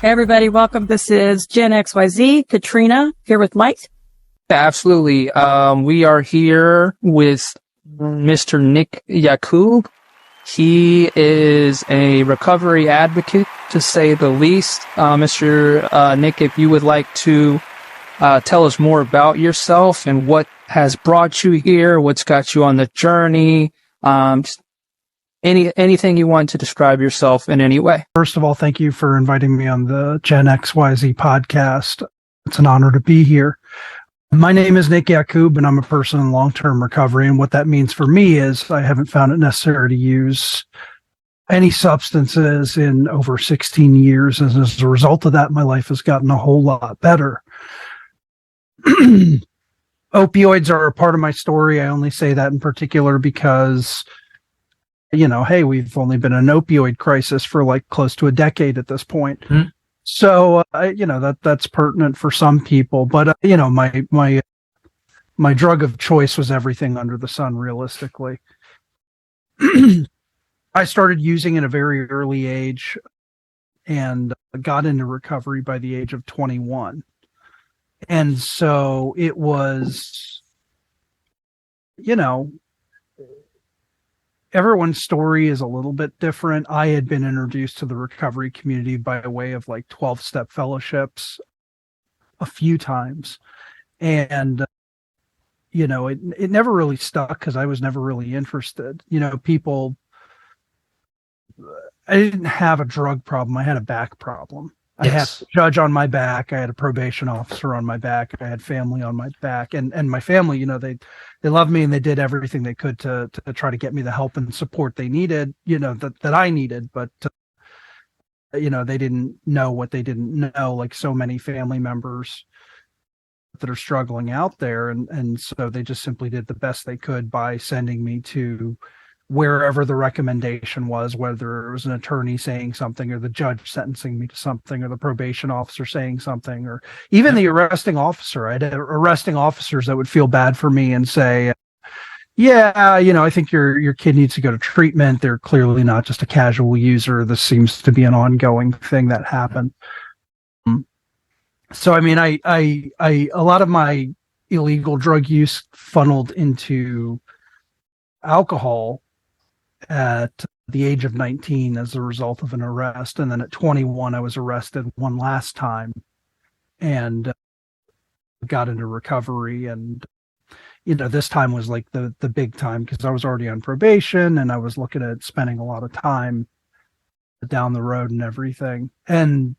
Hey everybody, welcome. This is GEN-XYZ, Katrina, here with Mike. Absolutely. We are here with Mr. Nick Yacoub. He is a recovery advocate, to say the least. Mr. Nick, if you would like to tell us more about yourself and what has brought you here, what's got you on the journey, just anything you want to describe yourself in any way. First of all, thank you for inviting me on the GEN-XYZ podcast. It's an honor to be here. My name is Nick Yacoub, and I'm a person in long-term recovery. And what that means for me is I haven't found it necessary to use any substances in over 16 years. And as a result of that, my life has gotten a whole lot better. Opioids are a part of my story. I only say that in particular because, you know, hey, we've only been in an opioid crisis for like close to a decade at this point. Mm-hmm. So, you know, that's pertinent for some people, but, you know, my drug of choice was everything under the sun, realistically. I started using at a very early age and got into recovery by the age of 21. And so it was, you know, everyone's story is a little bit different. I had been introduced to the recovery community by way of like 12-step fellowships a few times. And, you know, it never really stuck because I was never really interested. You know, I didn't have a drug problem. I had a back problem. Yes. I had a judge on my back. I had a probation officer on my back. I had family on my back, and my family, you know, they loved me and they did everything they could to try to get me the help and support they needed, you know, that I needed. But, you know, they didn't know what they didn't know, like so many family members that are struggling out there. And so they just simply did the best they could by sending me to wherever the recommendation was, whether it was an attorney saying something or the judge sentencing me to something or the probation officer saying something or even the arresting officer. I had arresting officers that would feel bad for me and say, yeah, you know, I think your kid needs to go to treatment. They're clearly not just a casual user. This seems to be an ongoing thing that happened. So, I mean, I a lot of my illegal drug use funneled into alcohol at the age of 19 as a result of an arrest. And then at 21, I was arrested one last time and got into recovery. And, you know, this time was like the big time because I was already on probation and I was looking at spending a lot of time down the road and everything. And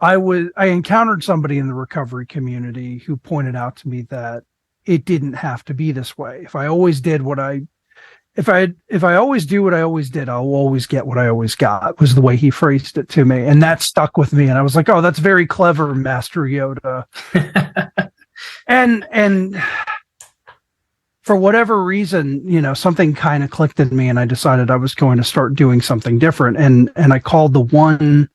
I encountered somebody in the recovery community who pointed out to me that it didn't have to be this way. If I always do what I always did, I'll always get what I always got, was the way he phrased it to me. And that stuck with me. And I was like, oh, that's very clever, Master Yoda. and for whatever reason, you know, something kind of clicked in me and I decided I was going to start doing something different. And I called the one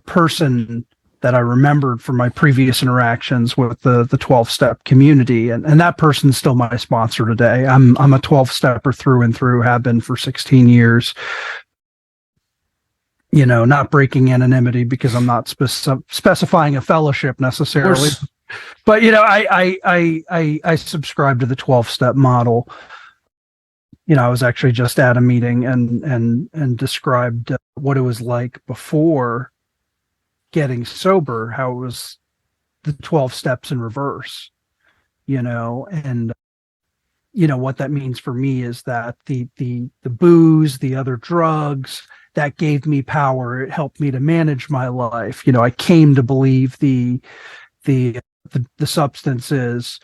person that I remembered from my previous interactions with the 12-step community. And that person's still my sponsor today. I'm a 12-stepper through and through, have been for 16 years. You know, not breaking anonymity because I'm not specifying a fellowship necessarily. But, you know, I subscribe to the 12-step model. You know, I was actually just at a meeting and described what it was like before getting sober, how it was the 12 steps in reverse, you know. And you know what that means for me is that the booze, the other drugs, that gave me power. It helped me to manage my life. You know, I came to believe the substances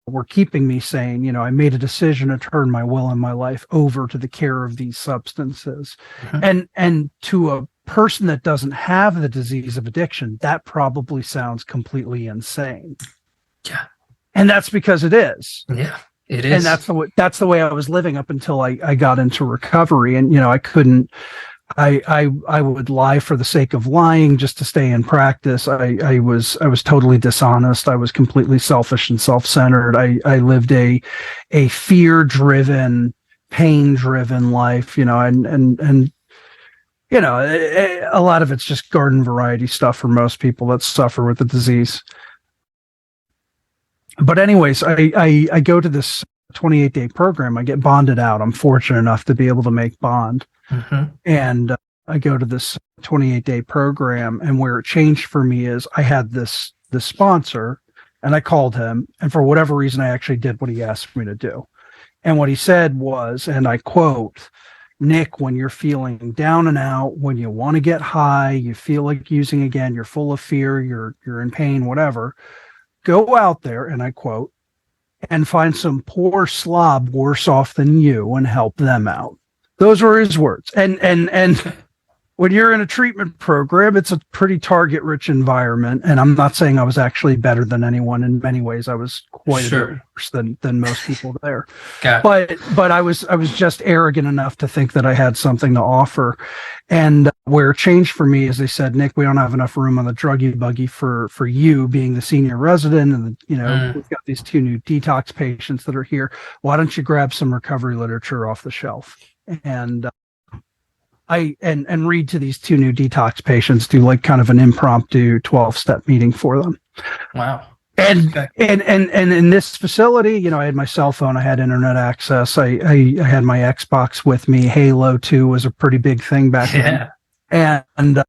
were keeping me sane. You know, I made a decision to turn my will and my life over to the care of these substances. Mm-hmm. And to a person that doesn't have the disease of addiction, that probably sounds completely insane. Yeah. And that's because it is. Yeah, it is. And that's the way I was living up until I got into recovery. And, you know, I would lie for the sake of lying just to stay in practice. I was totally dishonest. I was completely selfish and self-centered. I lived a fear-driven, pain-driven life, you know, and a lot of it's just garden variety stuff for most people that suffer with the disease. But anyways, I go to this 28-day program. I get bonded out. I'm fortunate enough to be able to make bond. Mm-hmm. And I go to this 28-day program, and where it changed for me is I had this sponsor, and I called him, and for whatever reason, I actually did what he asked me to do. And what he said was, and I quote, "Nick, when you're feeling down and out, when you want to get high, you feel like using again, you're full of fear, you're in pain, whatever, go out there," and I quote, "and find some poor slob worse off than you and help them out." Those were his words. And when you're in a treatment program, it's a pretty target-rich environment. And I'm not saying I was actually better than anyone. In many ways, I was quite a bit worse than most people there. But I was just arrogant enough to think that I had something to offer. And where it changed for me is they said, "Nick, we don't have enough room on the druggy buggy for you being the senior resident. And, we've got these 2 new detox patients that are here. Why don't you grab some recovery literature off the shelf?" And I read to these 2 new detox patients, do like kind of an impromptu 12-step meeting for them. Wow. And in this facility, I had my cell phone, I had internet access, I had my Xbox with me. Halo 2 was a pretty big thing back then. And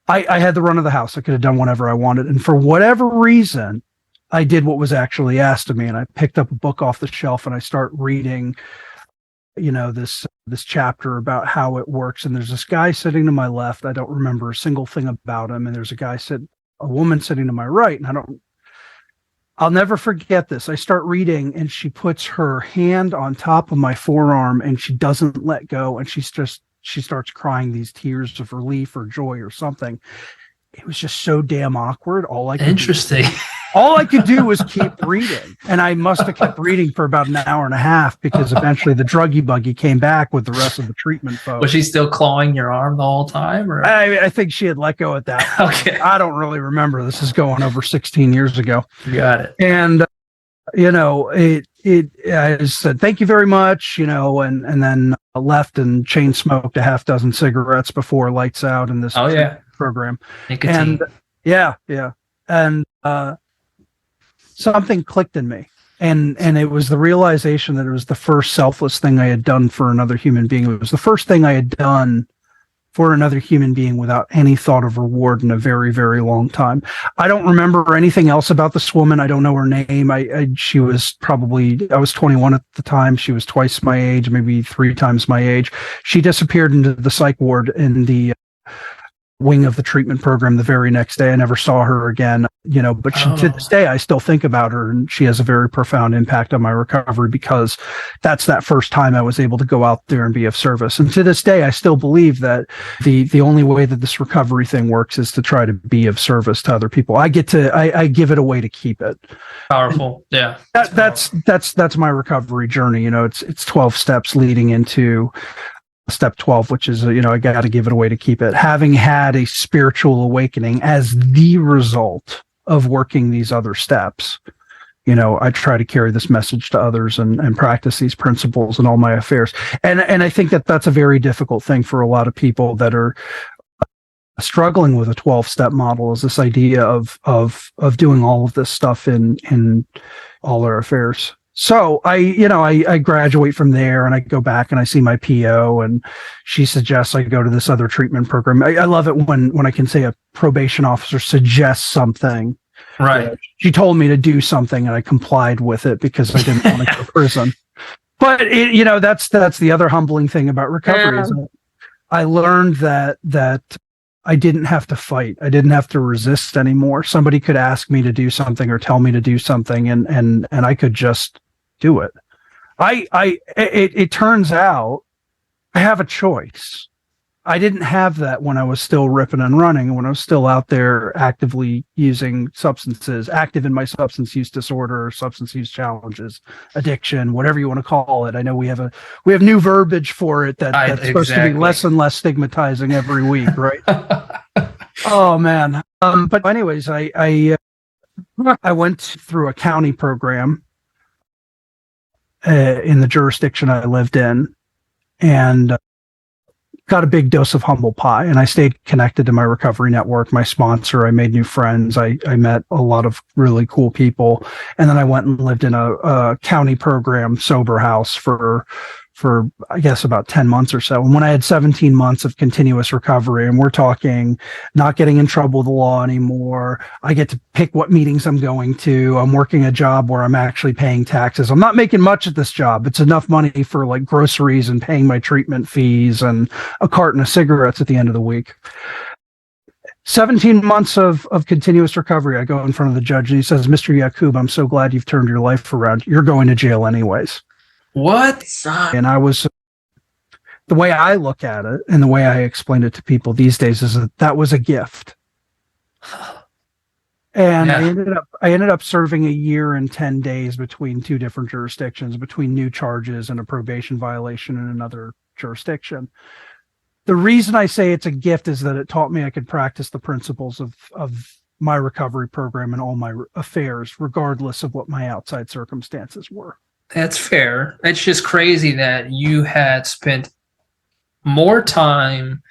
I had the run of the house. I could have done whatever I wanted. And for whatever reason, I did what was actually asked of me. And I picked up a book off the shelf and I start reading, this chapter about how it works. And there's this guy sitting to my left. I don't remember a single thing about him. And there's a woman sitting to my right. And I'll never forget this. I start reading and she puts her hand on top of my forearm and she doesn't let go. And she starts crying these tears of relief or joy or something. It was just so damn awkward. All I could do was keep reading. And I must have kept reading for about an hour and a half because eventually the druggy buggy came back with the rest of the treatment folks. Was she still clawing your arm the whole time? Or? I think she had let go at that point. Okay. I don't really remember. This is going over 16 years ago. Got it. And, I said, "Thank you very much," and then left and chain smoked a half dozen cigarettes before lights out in this program. Nicotine. And and something clicked in me, and it was the realization that it was the first selfless thing I had done for another human being. It was the first thing I had done for another human being without any thought of reward in a very, very long time. I don't remember anything else about this woman. I don't know her name. I was 21 at the time. She was twice my age, maybe 3 times my age. She disappeared into the psych ward in the wing of the treatment program the very next day. I never saw her again, but to this day, I still think about her, and she has a very profound impact on my recovery because that's that first time I was able to go out there and be of service. And to this day, I still believe that the only way that this recovery thing works is to try to be of service to other people. I give it away to keep it. Powerful. Yeah. That's my recovery journey. It's 12 steps leading into step 12, which is, I got to give it away to keep it. Having had a spiritual awakening as the result of working these other steps, I try to carry this message to others and practice these principles in all my affairs. And I think that that's a very difficult thing for a lot of people that are struggling with a 12-step model, is this idea of doing all of this stuff in all our affairs. So I graduate from there and I go back and I see my PO and she suggests I go to this other treatment program. I love it when I can say a probation officer suggests something. Right. She told me to do something and I complied with it because I didn't want to go to prison. But that's the other humbling thing about recovery. Is I learned that I didn't have to fight. I didn't have to resist anymore. Somebody could ask me to do something or tell me to do something and I could just do it. It turns out I have a choice. I didn't have that when I was still ripping and running, and when I was still out there actively using substances, active in my substance use disorder, substance use challenges, addiction, whatever you want to call it. I know we have new verbiage for it that's supposed to be less and less stigmatizing every week, right? Oh man. But anyways, I went through a county program in the jurisdiction I lived in, and got a big dose of humble pie, and I stayed connected to my recovery network, my sponsor. I made new friends. I met a lot of really cool people. And then I went and lived in a county program sober house for I guess about 10 months or so. And when I had 17 months of continuous recovery, and we're talking not getting in trouble with the law anymore, I get to pick what meetings I'm going to. I'm working a job where I'm actually paying taxes. I'm not making much at this job. It's enough money for like groceries and paying my treatment fees and a carton of cigarettes at the end of the week. 17 months of continuous recovery. I go in front of the judge and he says, Mr. Yacoub, I'm so glad you've turned your life around. You're going to jail anyways. What? And I was, the way I look at it and the way I explain it to people these days is that was a gift. And yeah. I ended up serving 1 year and 10 days between 2 different jurisdictions, between new charges and a probation violation in another jurisdiction. The reason I say it's a gift is that it taught me I could practice the principles of my recovery program and all my affairs, regardless of what my outside circumstances were. That's fair. It's just crazy that you had spent more time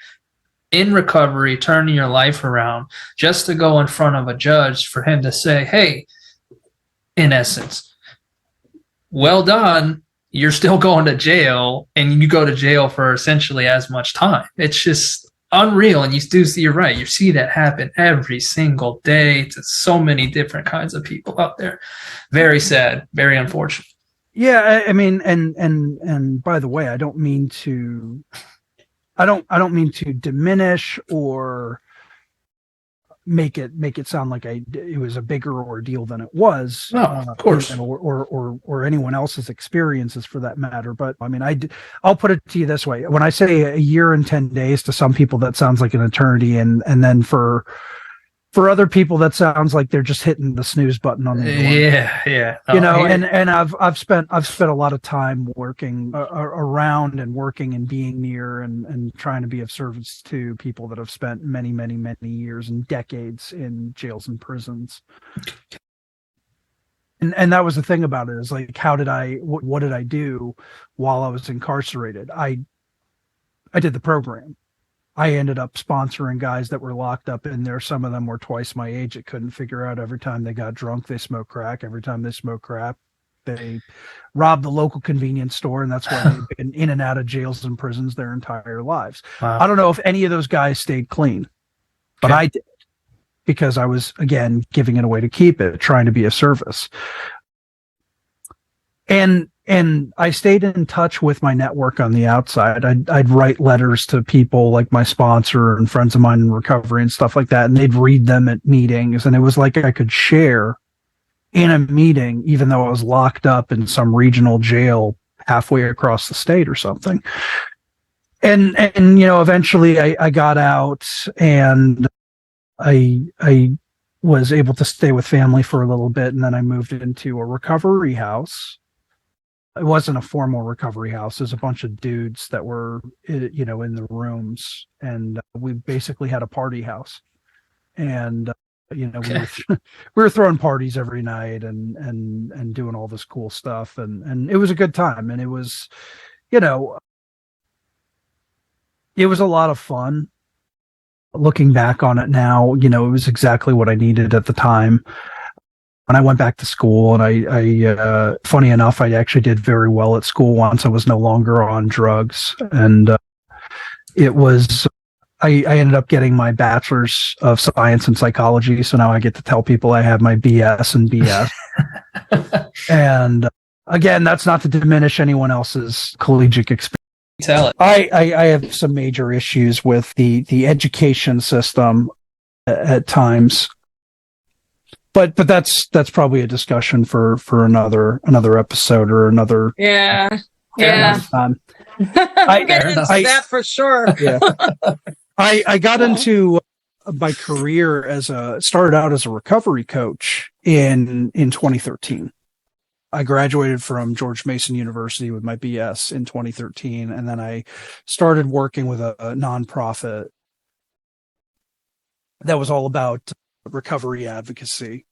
in recovery, turning your life around, just to go in front of a judge for him to say, hey, in essence, well done, you're still going to jail, and you go to jail for essentially as much time. It's just unreal. And you're right. You see that happen every single day to so many different kinds of people out there. Very sad, very unfortunate. Yeah, I mean, and by the way, I don't mean to diminish or make it sound like it was a bigger ordeal than it was. No, of course, or anyone else's experiences for that matter. But I mean, I'll put it to you this way: when I say 1 year and 10 days, to some people that sounds like an eternity, and then for other people, that sounds like they're just hitting the snooze button on the yeah. And I've spent a lot of time working around and working and being near and trying to be of service to people that have spent many, many, many years and decades in jails and prisons. And that was the thing about it, is like, what did I do while I was incarcerated? I did the program. I ended up sponsoring guys that were locked up in there. Some of them were twice my age that couldn't figure out every time they got drunk, they smoked crack. Every time they smoked crack, they robbed the local convenience store. And that's why they've been in and out of jails and prisons their entire lives. Wow. I don't know if any of those guys stayed clean, but I did, because I was, again, giving it away to keep it, trying to be of service. And I stayed in touch with my network on the outside. I'd write letters to people like my sponsor and friends of mine in recovery and stuff like that, and they'd read them at meetings. And it was like I could share in a meeting, even though I was locked up in some regional jail halfway across the state or something. And eventually I got out, and I was able to stay with family for a little bit, and then I moved into a recovery house. It wasn't a formal recovery house. There's a bunch of dudes that were, in the rooms, and we basically had a party house. And, we were throwing parties every night and doing all this cool stuff. And it was a good time. And it was, it was a lot of fun. Looking back on it now, it was exactly what I needed at the time. When I went back to school, and I funny enough, I actually did very well at school once I was no longer on drugs. And I ended up getting my bachelor's of science in psychology. So now I get to tell people I have my BS and BS. And again, that's not to diminish anyone else's collegiate experience. Tell it. I have some major issues with the education system at times. But that's probably a discussion for another episode or another. Yeah. Time. I get into that for sure. Yeah. I got into my career started out as a recovery coach in 2013. I graduated from George Mason University with my BS in 2013, and then I started working with a nonprofit that was all about recovery advocacy.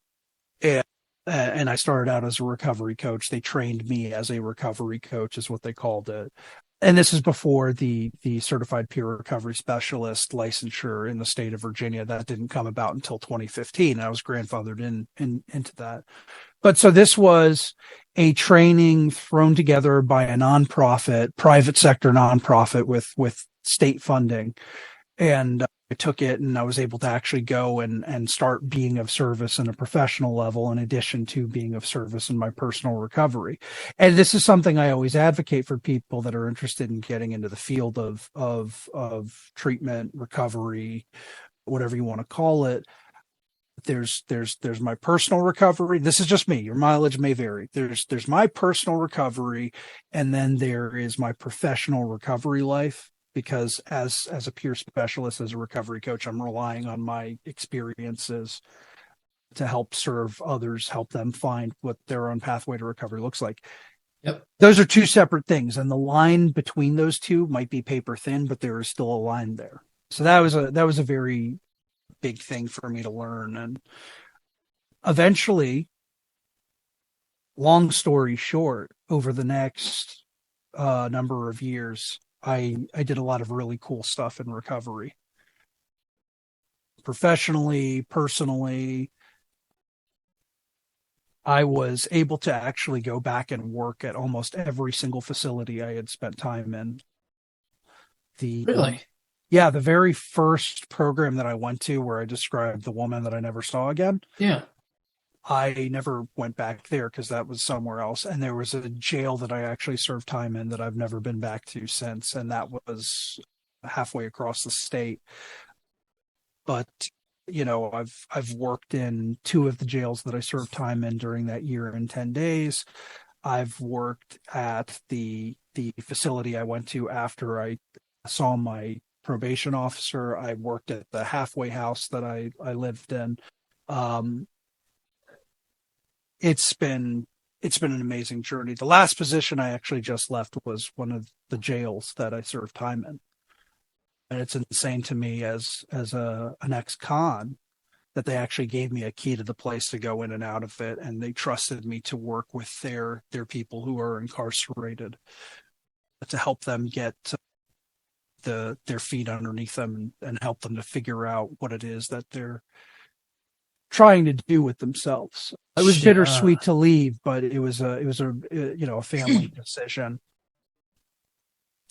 And and I started out as a recovery coach. They trained me as a recovery coach, is what they called it. And this is before the certified peer recovery specialist licensure in the state of Virginia. That didn't come about until 2015. I was grandfathered into that. But so this was a training thrown together by a nonprofit, private sector nonprofit with state funding. And I took it, and I was able to actually go and start being of service in a professional level, in addition to being of service in my personal recovery. And this is something I always advocate for people that are interested in getting into the field of treatment, recovery, whatever you want to call it. There's my personal recovery. This is just me. Your mileage may vary. There's my personal recovery, and then there is my professional recovery life. Because as a peer specialist, as a recovery coach, I'm relying on my experiences to help serve others, help them find what their own pathway to recovery looks like. Yep. Those are two separate things, and the line between those two might be paper thin, but there is still a line there. So that was a very big thing for me to learn. And eventually, long story short, over the next number of years, I did a lot of really cool stuff in recovery. Professionally, personally, I was able to actually go back and work at almost every single facility I had spent time in. Really? Yeah, the very first program that I went to, where I described the woman that I never saw again. Yeah. I never went back there because that was somewhere else. And there was a jail that I actually served time in that I've never been back to since. And that was halfway across the state. But, I've worked in 2 of the jails that I served time in during that year and 10 days. I've worked at the facility I went to after I saw my probation officer. I worked at the halfway house that I lived in. It's been an amazing journey. The last position I actually just left was one of the jails that I served time in. And it's insane to me as an ex-con that they actually gave me a key to the place to go in and out of it. And they trusted me to work with their people who are incarcerated to help them get their feet underneath them and help them to figure out what it is that they're trying to do with themselves. It was bittersweet to leave, but it was a family decision.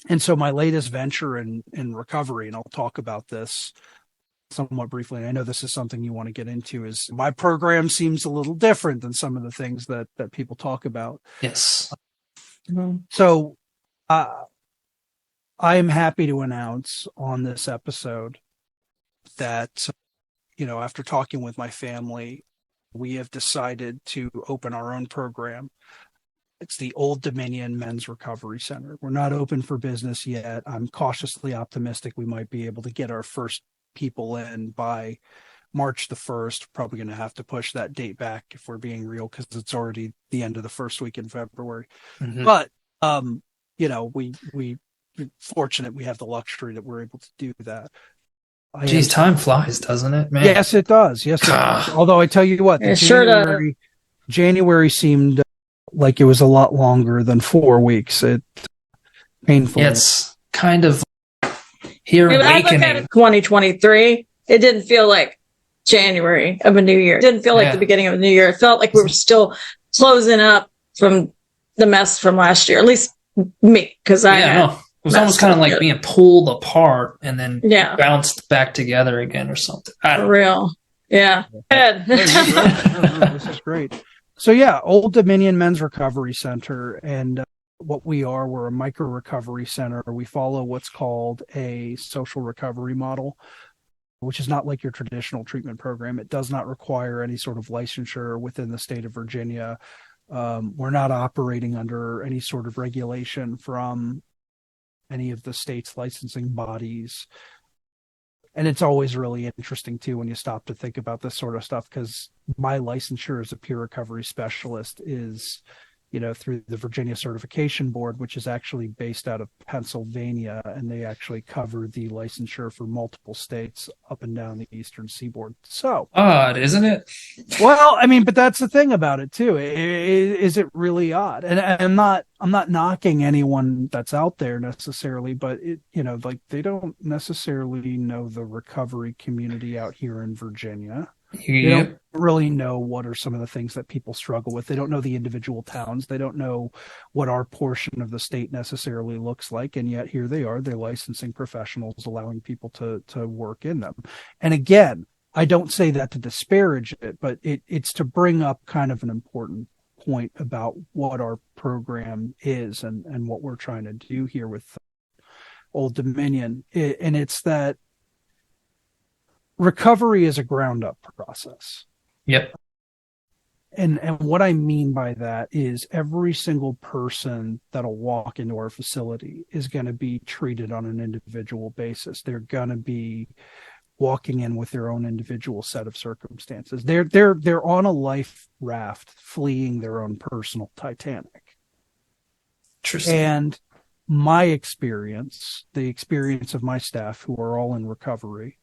And so my latest venture in recovery, and I'll talk about this somewhat briefly, and I know this is something you want to get into, is my program seems a little different than some of the things that people talk about. Yes. So I am happy to announce on this episode that after talking with my family, we have decided to open our own program. It's the Old Dominion Men's Recovery Center. We're not open for business yet. I'm cautiously optimistic we might be able to get our first people in by March the 1st. Probably going to have to push that date back if we're being real, because it's already the end of the first week in February. Mm-hmm. But, we fortunate we have the luxury that we're able to do that. Geez, time flies, doesn't it, man? Yes, it does. Yes, it does. Although I tell you what, January seemed like it was a lot longer than 4 weeks. It painful. It's kind of here awakening. I look at 2023. It didn't feel like January of a new year. It didn't feel like the beginning of a new year. It felt like we were still closing up from the mess from last year. At least me, because it was almost kind of like being pulled apart and then bounced back together again or something. For real. Yeah. Good. This is great. So Old Dominion Men's Recovery Center, and we're a micro recovery center. We follow what's called a social recovery model, which is not like your traditional treatment program. It does not require any sort of licensure within the state of Virginia. We're not operating under any sort of regulation from any of the state's licensing bodies. And it's always really interesting, too, when you stop to think about this sort of stuff, because my licensure as a peer recovery specialist is through the Virginia Certification Board, which is actually based out of Pennsylvania, and they actually cover the licensure for multiple states up and down the eastern seaboard. So odd, isn't it? Well, I mean, but that's the thing about it too. Is it really odd? And I'm not knocking anyone that's out there necessarily, but like they don't necessarily know the recovery community out here in Virginia. They don't really know what are some of the things that people struggle with. They don't know the individual towns. They don't know what our portion of the state necessarily looks like. And yet here they are, they're licensing professionals, allowing people to work in them. And again, I don't say that to disparage it, but it's to bring up kind of an important point about what our program is and what we're trying to do here with Old Dominion. And it's that recovery is a ground up process. Yep. And what I mean by that is every single person that'll walk into our facility is going to be treated on an individual basis. They're going to be walking in with their own individual set of circumstances. They're on a life raft fleeing their own personal Titanic. Interesting. And my experience, the experience of my staff who are all in recovery,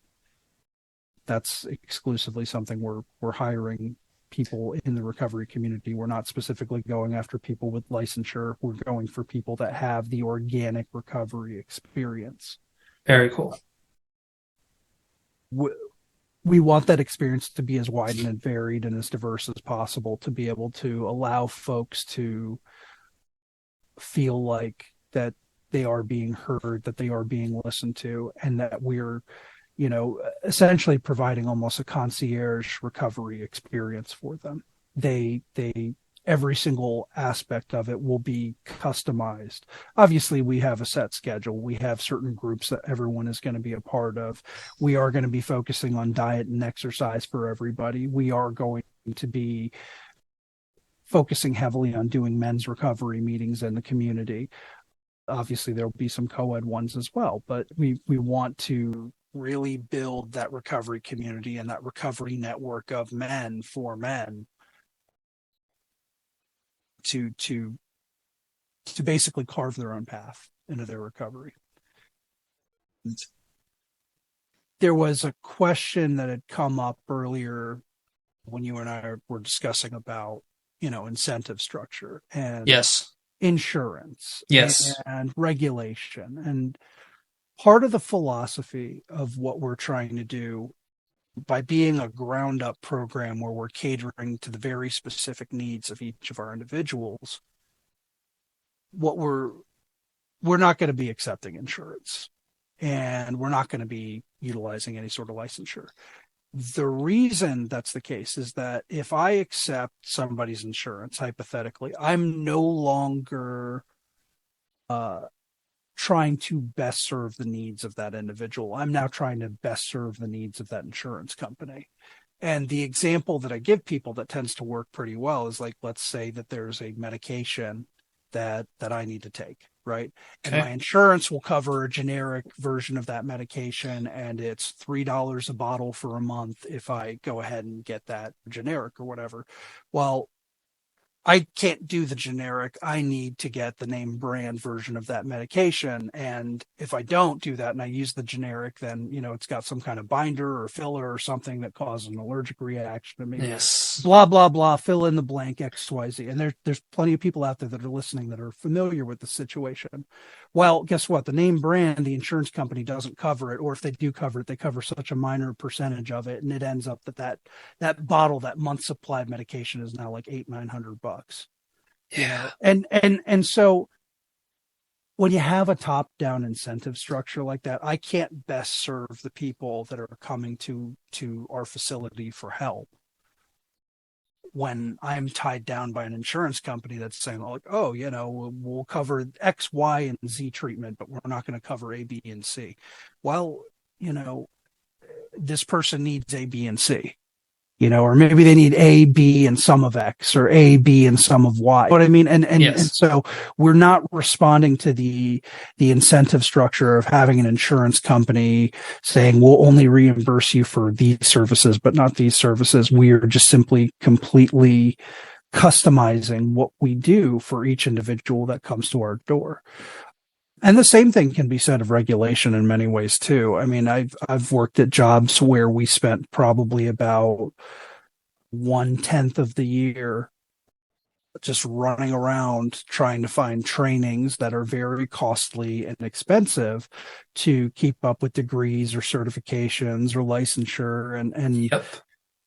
that's exclusively something we're hiring people in the recovery community. We're not specifically going after people with licensure. We're going for people that have the organic recovery experience. Very cool. We want that experience to be as wide and varied and as diverse as possible, to be able to allow folks to feel like that they are being heard, that they are being listened to, and that we're essentially providing almost a concierge recovery experience for them. They every single aspect of it will be customized. Obviously, we have a set schedule. We have certain groups that everyone is going to be a part of. We are going to be focusing on diet and exercise for everybody. We are going to be focusing heavily on doing men's recovery meetings in the community. Obviously, there'll be some co-ed ones as well, but we want to really build that recovery community and that recovery network of men for men to basically carve their own path into their recovery. There was a question that had come up earlier when you and I were discussing about, incentive structure and insurance and regulation. And part of the philosophy of what we're trying to do by being a ground up program where we're catering to the very specific needs of each of our individuals, we're not going to be accepting insurance, and we're not going to be utilizing any sort of licensure. The reason that's the case is that if I accept somebody's insurance, hypothetically, I'm no longer trying to best serve the needs of that individual. I'm now trying to best serve the needs of that insurance company. And the example that I give people that tends to work pretty well is like, let's say that there's a medication that I need to take, right? Okay. And my insurance will cover a generic version of that medication, and it's $3 a bottle for a month if I go ahead and get that generic or whatever. Well, I can't do the generic. I need to get the name brand version of that medication. And if I don't do that and I use the generic, then, it's got some kind of binder or filler or something that causes an allergic reaction to me. Blah, blah, blah, fill in the blank, XYZ. And there's plenty of people out there that are listening that are familiar with the situation. Well, guess what? The name brand, the insurance company doesn't cover it. Or if they do cover it, they cover such a minor percentage of it. And it ends up that bottle, that month supply of medication is now like $800-900. Yeah. And so when you have a top-down incentive structure like that, I can't best serve the people that are coming to our facility for help when I'm tied down by an insurance company that's saying, like, oh, we'll cover X, Y, and Z treatment, but we're not going to cover A, B, and C. Well, this person needs A, B, and C. Or maybe they need A, B, and some of X, or A, B, and some of Y. You know what I mean? And so we're not responding to the incentive structure of having an insurance company saying we'll only reimburse you for these services, but not these services. We are just simply completely customizing what we do for each individual that comes to our door. And the same thing can be said of regulation in many ways too. I mean, I've worked at jobs where we spent probably about 1/10 of the year just running around trying to find trainings that are very costly and expensive to keep up with degrees or certifications or licensure. And Yep.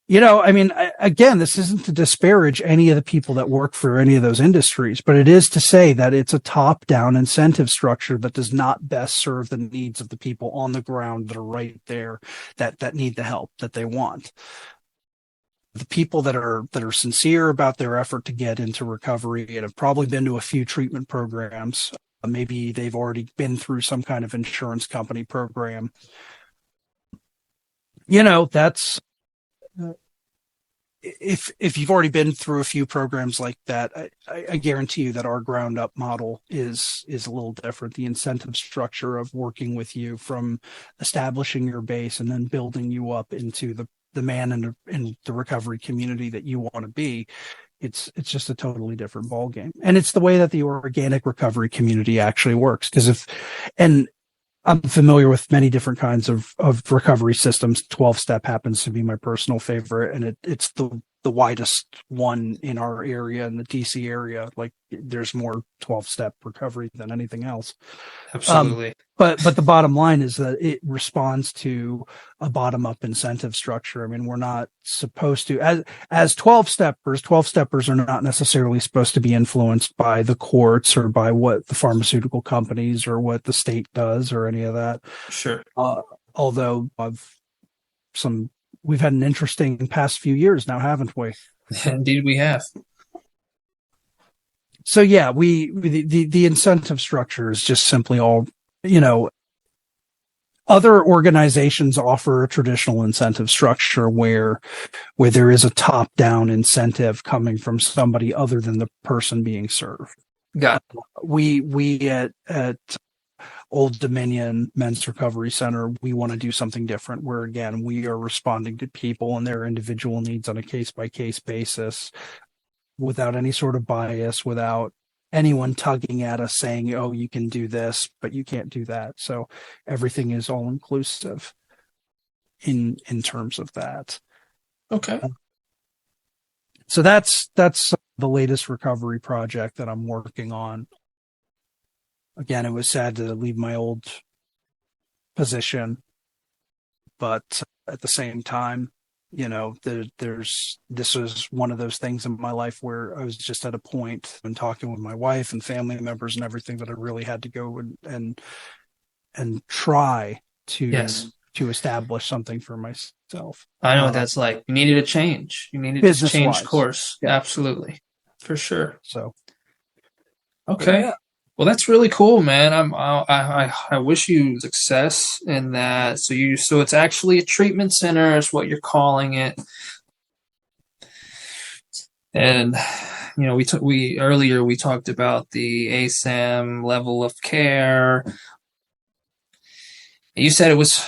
you know, I mean, again, this isn't to disparage any of the people that work for any of those industries, but it is to say that it's a top-down incentive structure that does not best serve the needs of the people on the ground that are right there, that need the help that they want. The people that are sincere about their effort to get into recovery and have probably been to a few treatment programs, maybe they've already been through some kind of insurance company program. You know, that's if you've already been through a few programs like that, I guarantee you that our ground up model is a little different. The incentive structure of working with you from establishing your base and then building you up into the man in the recovery community that you want to be, it's just a totally different ballgame. And it's the way that the organic recovery community actually works. And I'm familiar with many different kinds of recovery systems. 12-step happens to be my personal favorite, and it's the widest one in our area, in the DC area. Like, there's more 12-step recovery than anything else. Absolutely. But the bottom line is that it responds to a bottom-up incentive structure. I mean, we're not supposed to, as 12-steppers are not necessarily supposed to be influenced by the courts or by what the pharmaceutical companies or what the state does or any of that. Sure. Although we've had an interesting past few years now, haven't we? Indeed, we have. So yeah, the incentive structure is just simply all, you know, other organizations offer a traditional incentive structure where there is a top-down incentive coming from somebody other than the person being served. Got it. We at Old Dominion Men's Recovery Center, we want to do something different where, again, we are responding to people and their individual needs on a case-by-case basis without any sort of bias, without anyone tugging at us saying, oh, you can do this, but you can't do that. So everything is all inclusive in terms of that. Okay. So that's the latest recovery project that I'm working on. Again, it was sad to leave my old position, but at the same time, you know, this was one of those things in my life where I was just at a point and talking with my wife and family members and everything that I really had to go and try to establish something for myself. I know what that's like. You needed a change. You needed to change course. Yeah. Absolutely. For sure. So. Okay. Yeah. Well, that's really cool, man. I wish you success in that. So it's actually a treatment center is what you're calling it. And, you know, we talked about the ASAM level of care. You said it was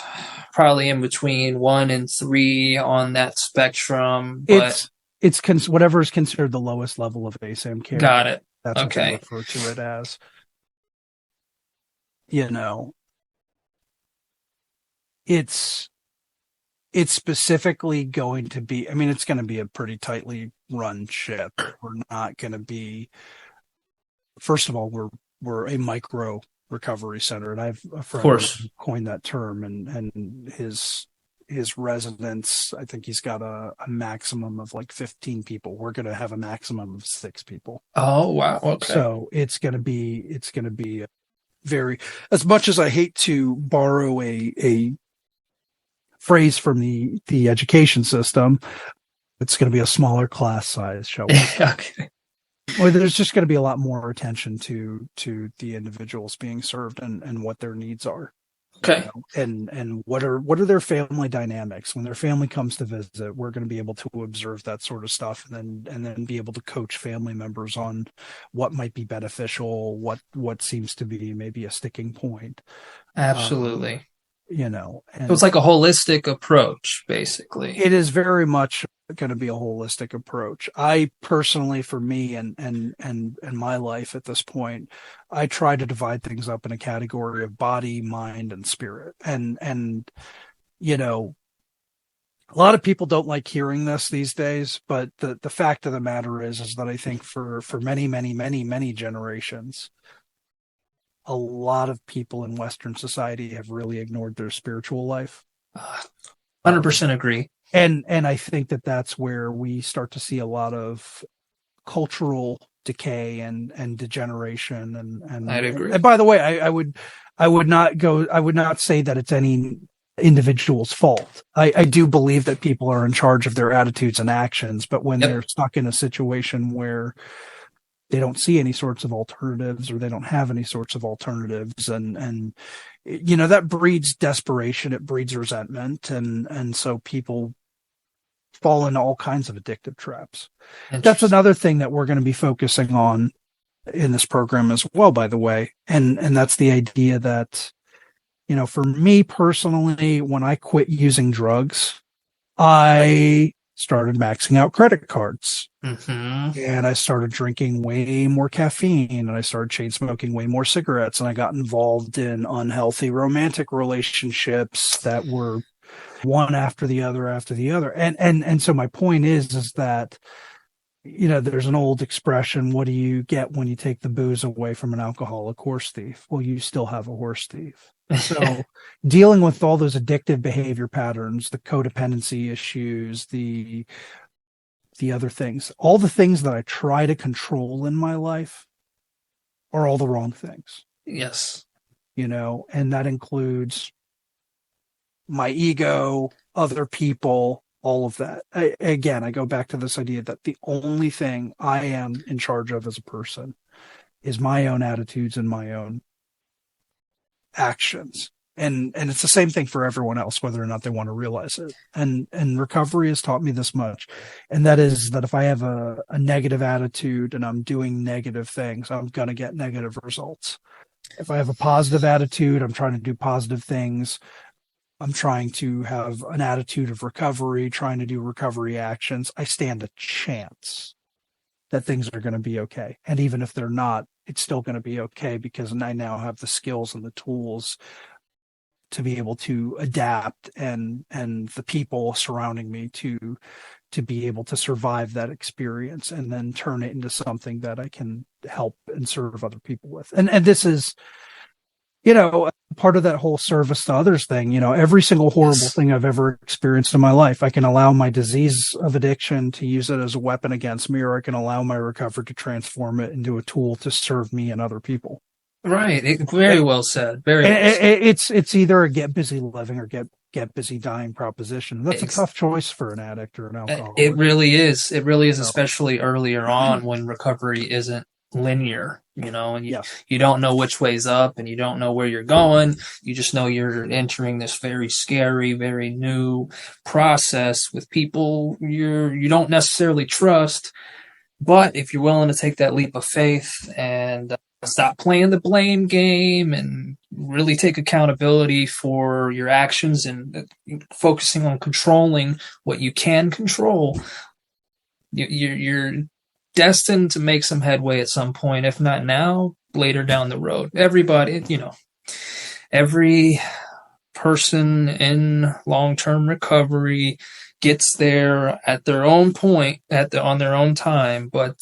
probably in between 1 and 3 on that spectrum, but it's whatever is considered the lowest level of ASAM care. Got it. That's okay. what they refer to it as. You know, it's specifically going to be, I mean, it's going to be a pretty tightly run ship. We're not going to be, first of all, we're a micro recovery center, and I've a friend who coined that term, and his residents, I think he's got a maximum of like 15 people. We're going to have a maximum of 6 people. Oh, wow. Okay. So it's going to be very, as much as I hate to borrow a phrase from the education system, it's going to be a smaller class size, shall we say. Okay. Or there's just going to be a lot more attention to the individuals being served and what their needs are. Okay. You know, and what are their family dynamics? When their family comes to visit, we're going to be able to observe that sort of stuff, and then be able to coach family members on what might be beneficial, what seems to be maybe a sticking point. Absolutely. And So it's like a holistic approach, basically. it is very much going to be a holistic approach. I personally, for me and my life at this point, I try to divide things up in a category of body, mind, and spirit. And a lot of people don't like hearing this these days, but the fact of the matter is that I think for many, many, many, many generations, a lot of people in Western society have really ignored their spiritual life. 100% agree. And I think that's where we start to see a lot of cultural decay and degeneration. And I'd agree. And by the way, I would not say that it's any individual's fault. I do believe that people are in charge of their attitudes and actions, but when they're stuck in a situation where they don't see any sorts of alternatives, or they don't have any sorts of alternatives, and that breeds desperation, it breeds resentment, and so people fall into all kinds of addictive traps. That's another thing that we're going to be focusing on in this program as well, by the way, and that's the idea that, for me personally, when I quit using drugs, I started maxing out credit cards. Mm-hmm. And I started drinking way more caffeine, and I started chain smoking way more cigarettes, and I got involved in unhealthy romantic relationships that were one after the other after the other. And so my point is that, there's an old expression, what do you get when you take the booze away from an alcoholic horse thief? Well, you still have a horse thief. So dealing with all those addictive behavior patterns, the codependency issues, the other things, all the things that I try to control in my life are all the wrong things. Yes. And that includes my ego, other people, all of that. I go back to this idea that the only thing I am in charge of as a person is my own attitudes and my own actions. And it's the same thing for everyone else, whether or not they want to realize it. And recovery has taught me this much. And that is that if I have a negative attitude and I'm doing negative things, I'm going to get negative results. If I have a positive attitude, I'm trying to do positive things. I'm trying to have an attitude of recovery, trying to do recovery actions. I stand a chance that things are going to be okay. And even if they're not, it's still going to be okay, because I now have the skills and the tools to be able to adapt, and the people surrounding me to be able to survive that experience and then turn it into something that I can help and serve other people with. And this is, part of that whole service to others thing. Every single horrible thing I've ever experienced in my life, I can allow my disease of addiction to use it as a weapon against me, or I can allow my recovery to transform it into a tool to serve me and other people. Right. Very well said. Very well said. It's either a get busy living or get busy dying proposition. That's a tough choice for an addict or an alcoholic. It really is. It really is, especially earlier on when recovery isn't linear, and you don't know which way's up, and you don't know where you're going. You just know you're entering this very scary, very new process with people you don't necessarily trust. But if you're willing to take that leap of faith and stop playing the blame game and really take accountability for your actions and focusing on controlling what you can control, you're destined to make some headway at some point, if not now, later down the road. Everybody, every person in long-term recovery gets there at their own point, on their own time, but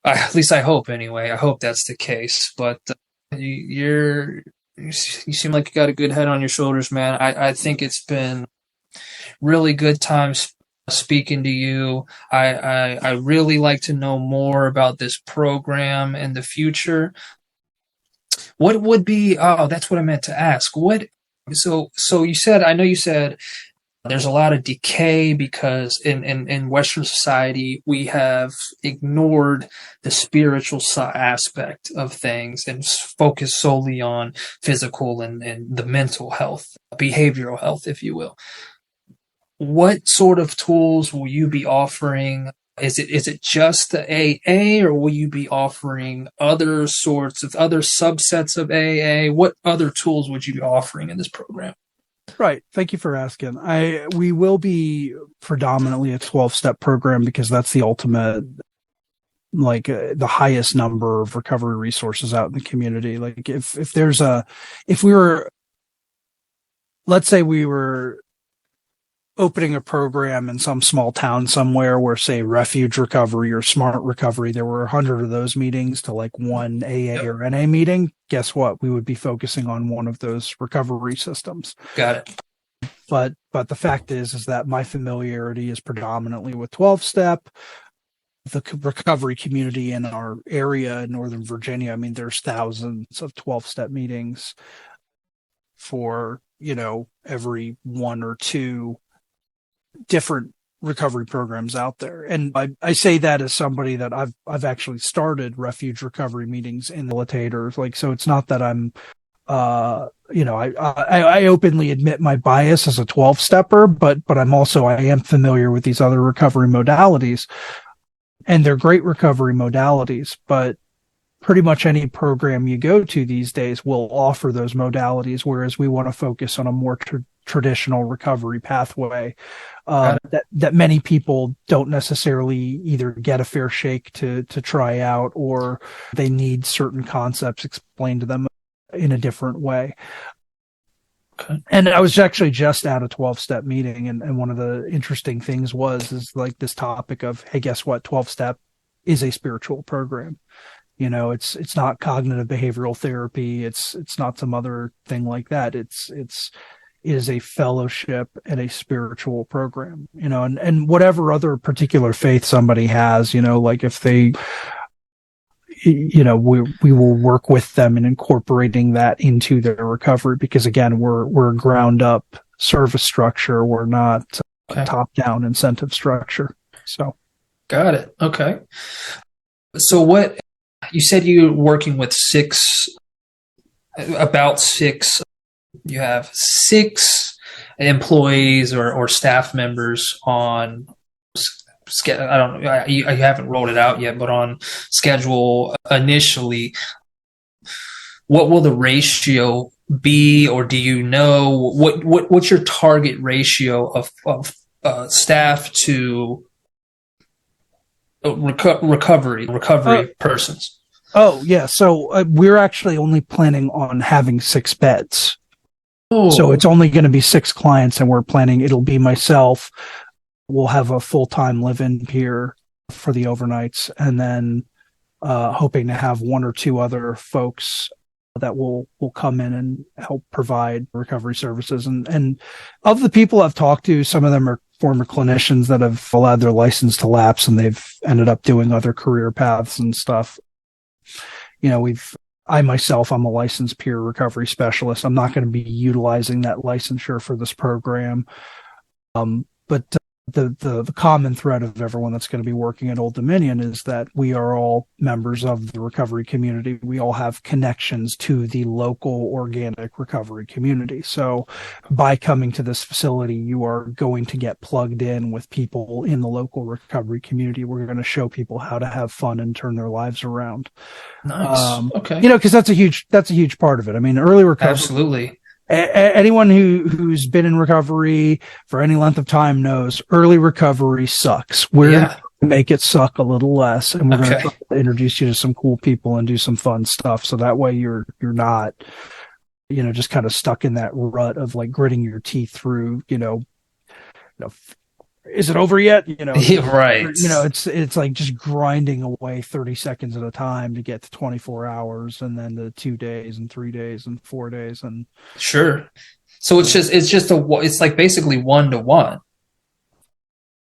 at least I hope anyway. I hope that's the case. But you seem like you got a good head on your shoulders, man. I think it's been really good times speaking to you. I really like to know more about this program in the future. What would be? Oh, that's what I meant to ask. So you said, I know you said there's a lot of decay because in Western society, we have ignored the spiritual aspect of things and focused solely on physical and the mental health, behavioral health, if you will. What sort of tools will you be offering Is it just the AA, or will you be offering other subsets of AA? What other tools would you be offering in this program? Right. Thank you for asking. We will be predominantly a 12-step program because that's the ultimate, the highest number of recovery resources out in the community. Like let's say we were opening a program in some small town somewhere where, say, refuge recovery or smart recovery, there were 100 of those meetings to like one AA or NA meeting. Guess what? We would be focusing on one of those recovery systems. Got it. But the fact is that my familiarity is predominantly with 12-step. The recovery community in our area in Northern Virginia, I mean, there's thousands of 12-step meetings for, every one or two different recovery programs out there. And I say that as somebody that I've actually started refuge recovery meetings in the facilitators. Like, so it's not that I'm, I openly admit my bias as a 12-stepper, but I am familiar with these other recovery modalities, and they're great recovery modalities, but pretty much any program you go to these days will offer those modalities, whereas we want to focus on a more traditional recovery pathway that many people don't necessarily either get a fair shake to try out, or they need certain concepts explained to them in a different way. Okay. And I was actually just at a 12-step meeting, and one of the interesting things is like this topic of, hey, guess what? 12-step is a spiritual program. It's not cognitive behavioral therapy. It's not some other thing like that. It is a fellowship and a spiritual program, and whatever other particular faith somebody has, like if they, we will work with them in incorporating that into their recovery, because again, we're a ground up service structure. We're not a top down incentive structure. So. Got it. Okay. So what, you said you're working with you have 6 employees or staff members on, I don't know, you haven't rolled it out yet, but on schedule initially. What will the ratio be, or do you know what's your target ratio of staff to recovery persons? Oh yeah, so we're actually only planning on having 6 beds. Oh. So it's only going to be 6 clients, and we're planning it'll be myself. We'll have a full-time live-in here for the overnights, and then hoping to have 1 or 2 other folks that will come in and help provide recovery services. And of the people I've talked to, some of them are former clinicians that have allowed their license to lapse, and they've ended up doing other career paths and stuff. I myself, I'm a licensed peer recovery specialist. I'm not going to be utilizing that licensure for this program. But the common thread of everyone that's going to be working at Old Dominion is that we are all members of the recovery community. We all have connections to the local organic recovery community. So by coming to this facility, you are going to get plugged in with people in the local recovery community. We're going to show people how to have fun and turn their lives around. Nice. Okay. Because that's a huge part of it. I mean, early recovery. Absolutely. Anyone who's been in recovery for any length of time knows early recovery sucks. We're going to make it suck a little less, and we're going to try to introduce you to some cool people and do some fun stuff. So that way you're not, just kind of stuck in that rut of like gritting your teeth through, is it over yet? Right. It's like just grinding away 30 seconds at a time to get to 24 hours, and then the 2 days and 3 days and 4 days. And sure. So it's like basically 1-to-1.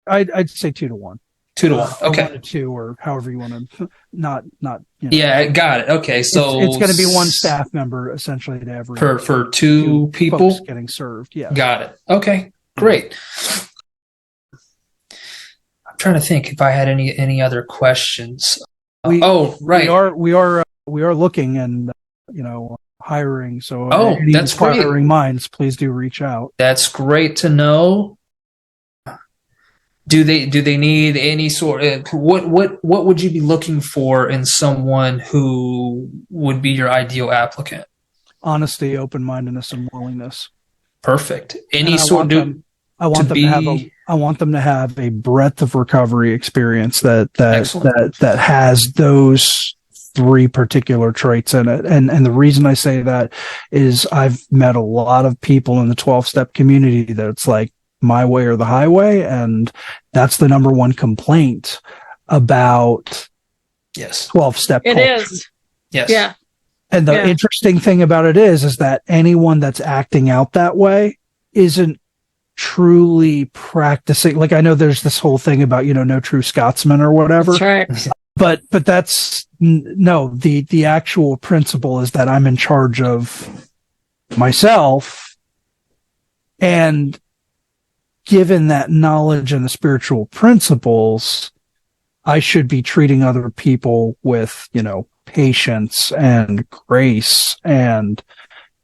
I'd say 2-to-1. 2-to-1. Okay. 1-to-2, or however you want to not. Yeah, got it. Okay. So it's going to be 1 staff member essentially to every for 2 people folks getting served. Yeah. Got it. Okay. Great. I'm trying to think if I had any other questions. Right. We are looking and hiring. So any that's great. Hiring minds, please do reach out. That's great to know. Do they need any sort of what would you be looking for in someone who would be your ideal applicant? Honesty, open-mindedness, and willingness. Perfect. Any And sort I want to them to have be I want them to have a breadth of recovery experience excellent. that has those three particular traits in it. And the reason I say that is I've met a lot of people in the 12-step community that it's like my way or the highway, and that's the number one complaint about Yes. 12-step It culture. is. Yes. Yeah. And the interesting thing about it is that anyone that's acting out that way isn't truly practicing. Like, I know there's this whole thing about, no true Scotsman or whatever. That's right. But that's no, the actual principle is that I'm in charge of myself, and given that knowledge and the spiritual principles, I should be treating other people with, patience and grace and,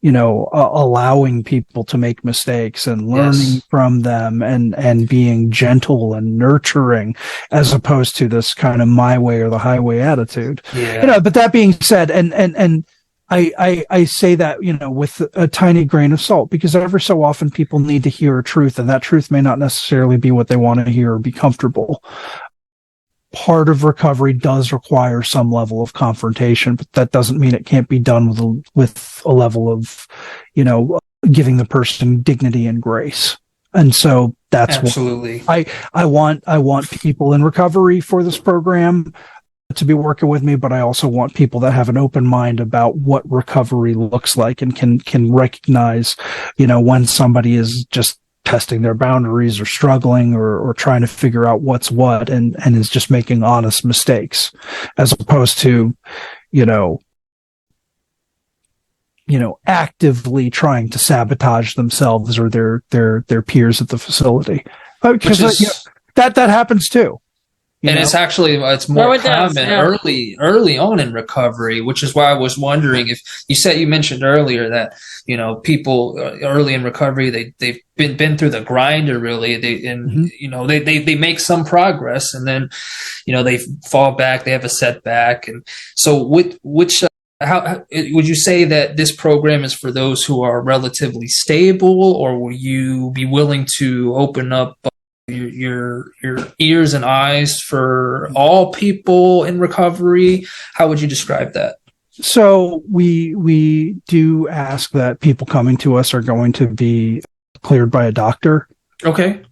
allowing people to make mistakes and learning from them and being gentle and nurturing, as opposed to this kind of my way or the highway attitude. Yeah. But that being said, and I say that, with a tiny grain of salt, because every so often people need to hear a truth, and that truth may not necessarily be what they want to hear or be comfortable. Part of recovery does require some level of confrontation, but that doesn't mean it can't be done with a level of, giving the person dignity and grace. And so that's absolutely what I want people in recovery for this program to be working with me, but I also want people that have an open mind about what recovery looks like and can recognize, when somebody is just testing their boundaries or struggling or trying to figure out what's what and is just making honest mistakes, as opposed to, actively trying to sabotage themselves or their peers at the facility. Because that happens too. It's actually, it's more common early on in recovery, which is why I was wondering if you mentioned earlier that, people early in recovery, they've been through the grinder really. They make some progress and then, they fall back, they have a setback. And so how would you say that this program is for those who are relatively stable, or will you be willing to open up your ears and eyes for all people in recovery? How would you describe that? So we do ask that people coming to us are going to be cleared by a doctor. Okay.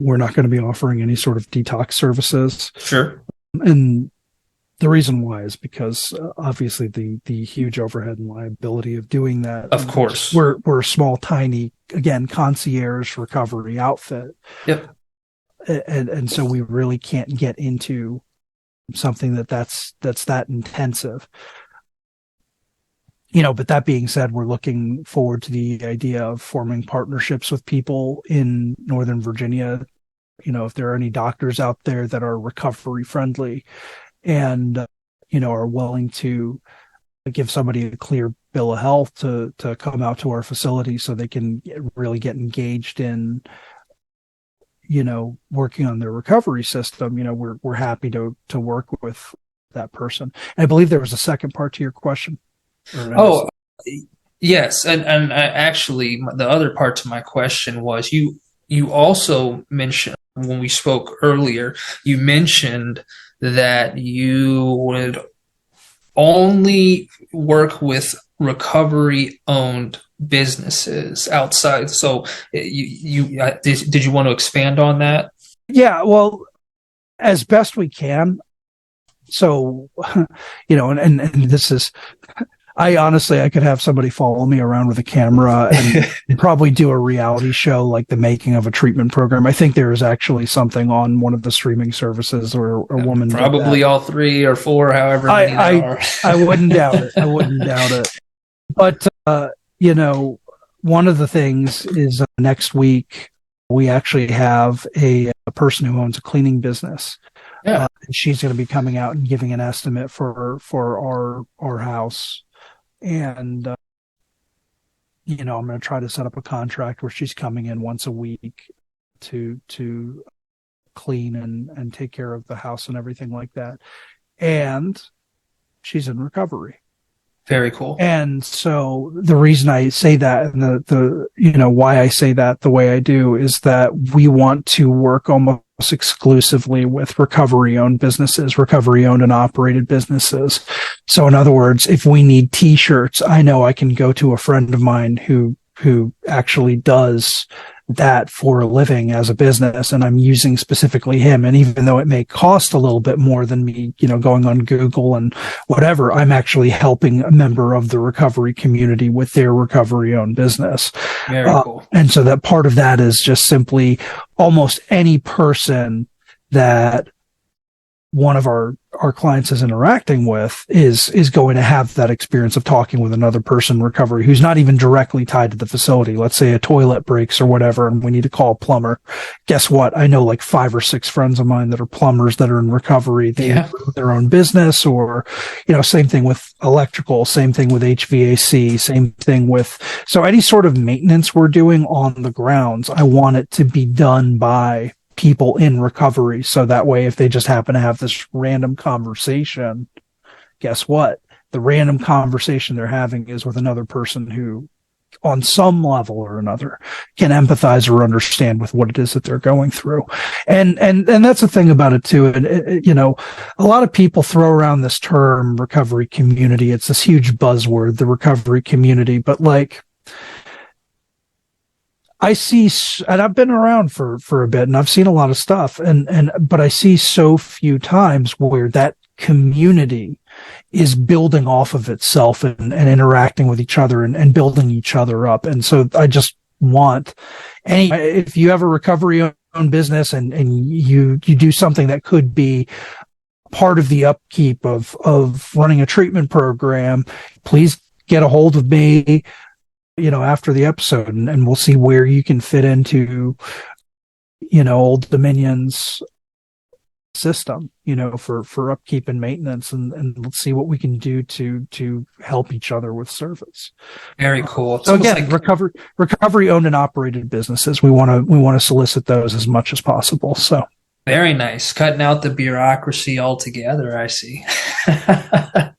We're not going to be offering any sort of detox services. Sure. And the reason why is because obviously the huge overhead and liability of doing that. Of course. We're a small, tiny, again, concierge recovery outfit. Yep. And so we really can't get into something that's that intensive. But that being said, we're looking forward to the idea of forming partnerships with people in Northern Virginia. If there are any doctors out there that are recovery friendly and, are willing to give somebody a clear bill of health to come out to our facility so they can really get engaged in, working on their recovery system, we're happy to work with that person. And I believe there was a second part to your question. Oh, yes. And actually, the other part to my question was you also mentioned, when we spoke earlier, you mentioned that you would only work with recovery-owned businesses outside. So did you want to expand on that? Yeah, well, as best we can. So, and this is, I could have somebody follow me around with a camera and probably do a reality show like the making of a treatment program. I think there is actually something on one of the streaming services or a woman. Probably all 3 or 4, however many there are. I wouldn't doubt it. But, one of the things is next week, we actually have a person who owns a cleaning business. Yeah. She's going to be coming out and giving an estimate for our house. And, I'm going to try to set up a contract where she's coming in once a week to clean and take care of the house and everything like that. And she's in recovery. Very cool. And so the reason I say that, and the why I say that the way I do, is that we want to work almost exclusively with recovery-owned businesses, recovery-owned and operated businesses. So in other words, if we need T-shirts, I know I can go to a friend of mine who actually does that for a living as a business, and I'm using specifically him. And even though it may cost a little bit more than me, going on Google and whatever, I'm actually helping a member of the recovery community with their recovery-owned business. Very cool. And so that part of that is just simply almost any person that one of our clients is interacting with is going to have that experience of talking with another person in recovery who's not even directly tied to the facility. Let's say a toilet breaks or whatever, and we need to call a plumber. Guess what? I know like 5 or 6 friends of mine that are plumbers that are in recovery. They have their own business, or, same thing with electrical, same thing with HVAC, same thing with, so any sort of maintenance we're doing on the grounds, I want it to be done by people in recovery. So that way, if they just happen to have this random conversation, guess what? The random conversation they're having is with another person who, on some level or another, can empathize or understand with what it is that they're going through. And that's the thing about it too. And a lot of people throw around this term recovery community. It's this huge buzzword, the recovery community, but like, I see, and I've been around for a bit, and I've seen a lot of stuff, but I see so few times where that community is building off of itself and interacting with each other and building each other up. And so I just want if you have a recovery-owned business and you do something that could be part of the upkeep of running a treatment program, please get a hold of me, after the episode, and we'll see where you can fit into, Old Dominion's system, for upkeep and maintenance, and let's see what we can do to help each other with service. Very cool. So again, recovery owned and operated businesses, we want to solicit those as much as possible. So very nice. Cutting out the bureaucracy altogether, I see.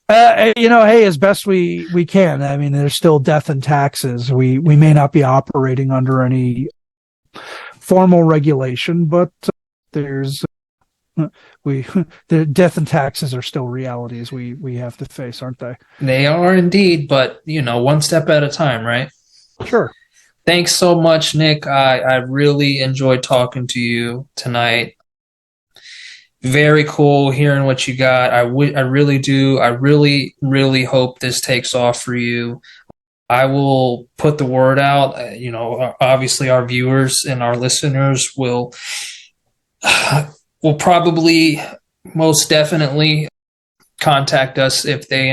Hey, as best we can. I mean, there's still death and taxes. We may not be operating under any formal regulation, but there's the death and taxes are still realities we have to face, aren't they? They are indeed, but one step at a time, right? Sure. Thanks so much, Nick. I really enjoyed talking to you tonight. Very cool hearing what you got. I really do. I really, really hope this takes off for you. I will put the word out. Obviously our viewers and our listeners will probably most definitely contact us if they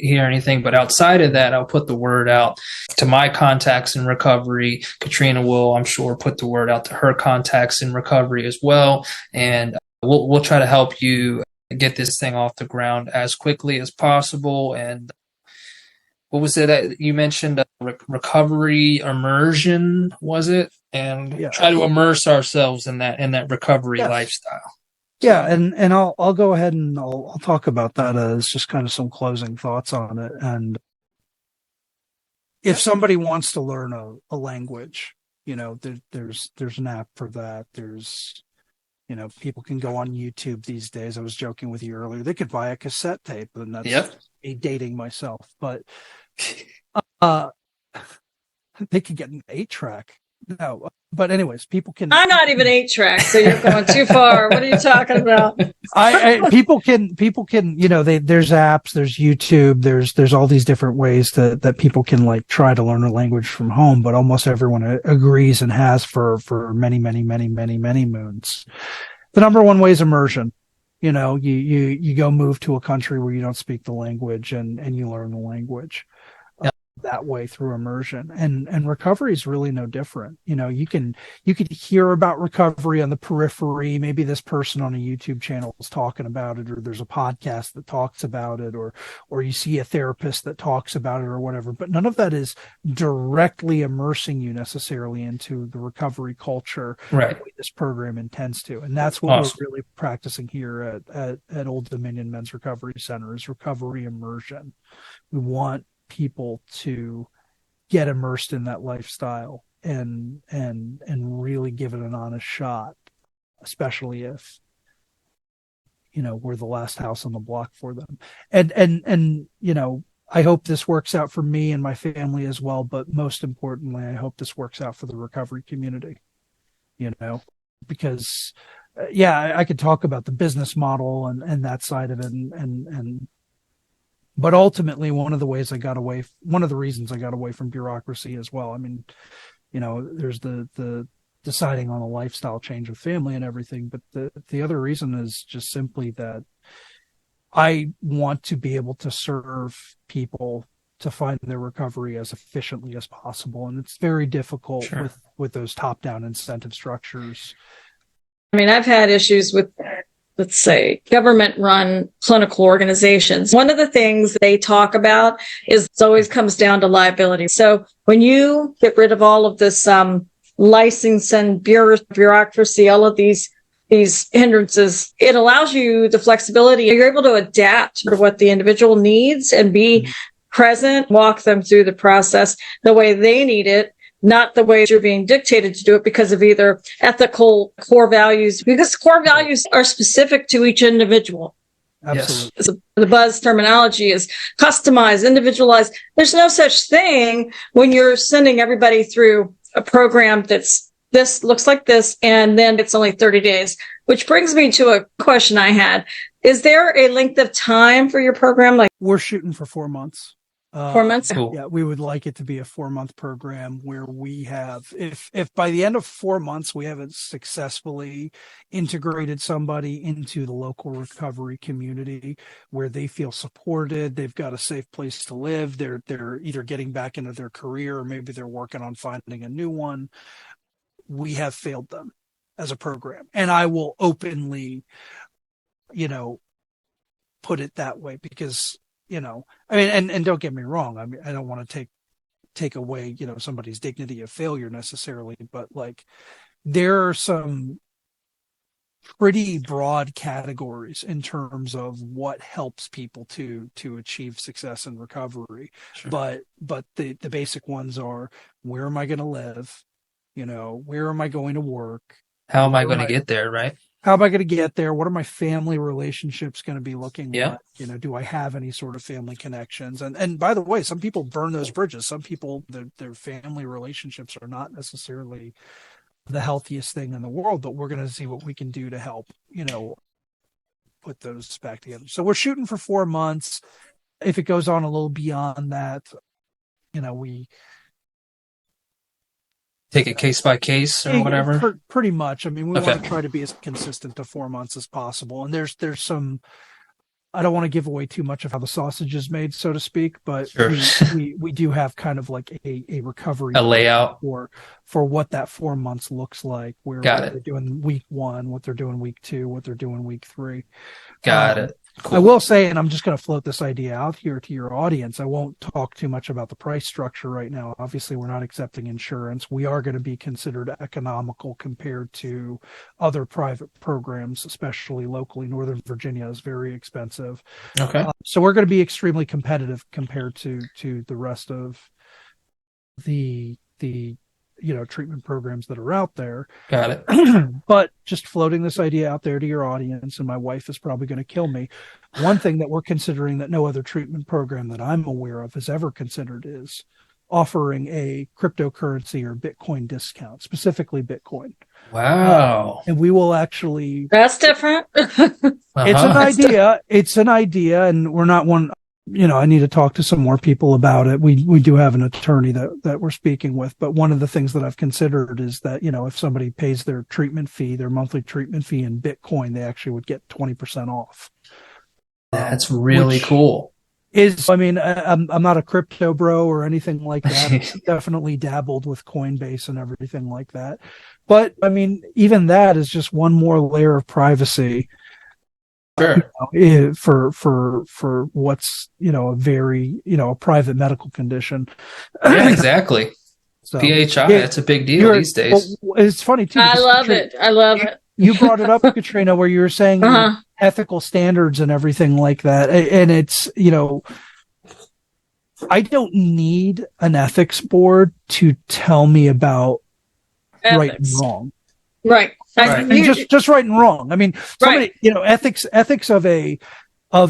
hear anything. But outside of that, I'll put the word out to my contacts in recovery. Katrina will, I'm sure, put the word out to her contacts in recovery as well. And we'll try to help you get this thing off the ground as quickly as possible. And what was it that you mentioned? Recovery immersion, was it? And try to immerse ourselves in that recovery lifestyle. Yeah, and I'll go ahead and I'll talk about that as just kind of some closing thoughts on it. And if somebody wants to learn a language, there's an app for that. There's people can go on YouTube these days. I was joking with you earlier. They could buy a cassette tape, and that's me dating myself. But they could get an 8-track. No, but anyways, people can. I'm not even 8-track, so you're going too far. What are you talking about? People can. There's apps, there's YouTube, there's all these different ways that people can like try to learn a language from home. But almost everyone agrees and has for many moons. The number one way is immersion. You go move to a country where you don't speak the language and you learn the language. that way through immersion, and recovery is really no different. You can hear about recovery on the periphery. Maybe this person on a YouTube channel is talking about it, or there's a podcast that talks about it, or you see a therapist that talks about it or whatever, but none of that is directly immersing you necessarily into the recovery culture Right. the way this program intends to. And that's what we're really practicing here at Old Dominion Men's Recovery Center, is recovery immersion. We want people to get immersed in that lifestyle and really give it an honest shot, especially if we're the last house on the block for them. And I hope this works out for me and my family as well, but most importantly, I hope this works out for the recovery community, because I could talk about the business model and that side of it, but ultimately, one of the reasons I got away from bureaucracy as well. I mean, there's the deciding on a lifestyle change with family and everything, but the other reason is just simply that I want to be able to serve people to find their recovery as efficiently as possible, and it's very difficult Sure. with those top-down incentive structures. I mean, I've had issues with, let's say, government-run clinical organizations. One of the things they talk about is it always comes down to liability. So when you get rid of all of this license and bureaucracy, all of these hindrances, it allows you the flexibility. You're able to adapt to what the individual needs and be present, walk them through the process the way they need it, not the way you're being dictated to do it because of either ethical core values, because core values are specific to each individual. Absolutely. Yes. So the buzz terminology is customized, individualized. There's no such thing when you're sending everybody through a program that's this looks like this, and then it's only 30 days, which brings me to a question I had. Is there a length of time for your program? Like, we're shooting for 4 months. 4 months? Cool. Yeah, we would like it to be a 4-month program where we have, if by the end of 4 months we haven't successfully integrated somebody into the local recovery community where they feel supported, they've got a safe place to live, they're either getting back into their career or maybe they're working on finding a new one, we have failed them as a program. And I will openly, put it that way because, I mean, and don't get me wrong. I mean, I don't want to take away, somebody's dignity of failure necessarily, but like there are some pretty broad categories in terms of what helps people to achieve success in recovery. Sure. But the basic ones are, where am I going to live? Where am I going to work? How am I going to get there, right? How am I going to get there? What are my family relationships going to be looking Yeah. like? Do I have any sort of family connections? And by the way, some people burn those bridges. Some people, their family relationships are not necessarily the healthiest thing in the world, but we're going to see what we can do to help, put those back together. So we're shooting for 4 months. If it goes on a little beyond that, we take it case by case or whatever. Pretty much. I mean, we Okay. want to try to be as consistent to 4 months as possible. And there's some, I don't want to give away too much of how the sausage is made, so to speak, but Sure. we do have kind of like a recovery A layout. for what that 4 months looks like, where Got what it. they're doing week 1, what they're doing week 2, what they're doing week 3. Got it. Cool. I will say, and I'm just going to float this idea out here to your audience, I won't talk too much about the price structure right now. Obviously, we're not accepting insurance. We are going to be considered economical compared to other private programs, especially locally. Northern Virginia is very expensive. Okay. So we're going to be extremely competitive compared to the rest of the treatment programs that are out there. Got it. But just floating this idea out there to your audience, and my wife is probably going to kill me. One thing that we're considering that no other treatment program that I'm aware of has ever considered is offering a cryptocurrency or Bitcoin discount, specifically Bitcoin. Wow. And we will actually, That's different. it's an idea, and we're not one, I need to talk to some more people about it. We do have an attorney that we're speaking with, but one of the things that I've considered is that, if somebody pays their monthly treatment fee in Bitcoin, they actually would get 20% off. That's really cool. I'm not a crypto bro or anything like that. I've definitely dabbled with Coinbase and everything like that. But I mean, even that is just one more layer of privacy. Sure. For what's, a very, a private medical condition. Yeah, exactly. So, PHI, that's a big deal these days. Well, it's funny too. I love it. You brought it up, Katrina, where you were saying ethical standards and everything like that. And it's, I don't need an ethics board to tell me about right and wrong. Right. Just right and wrong. I mean, somebody, ethics of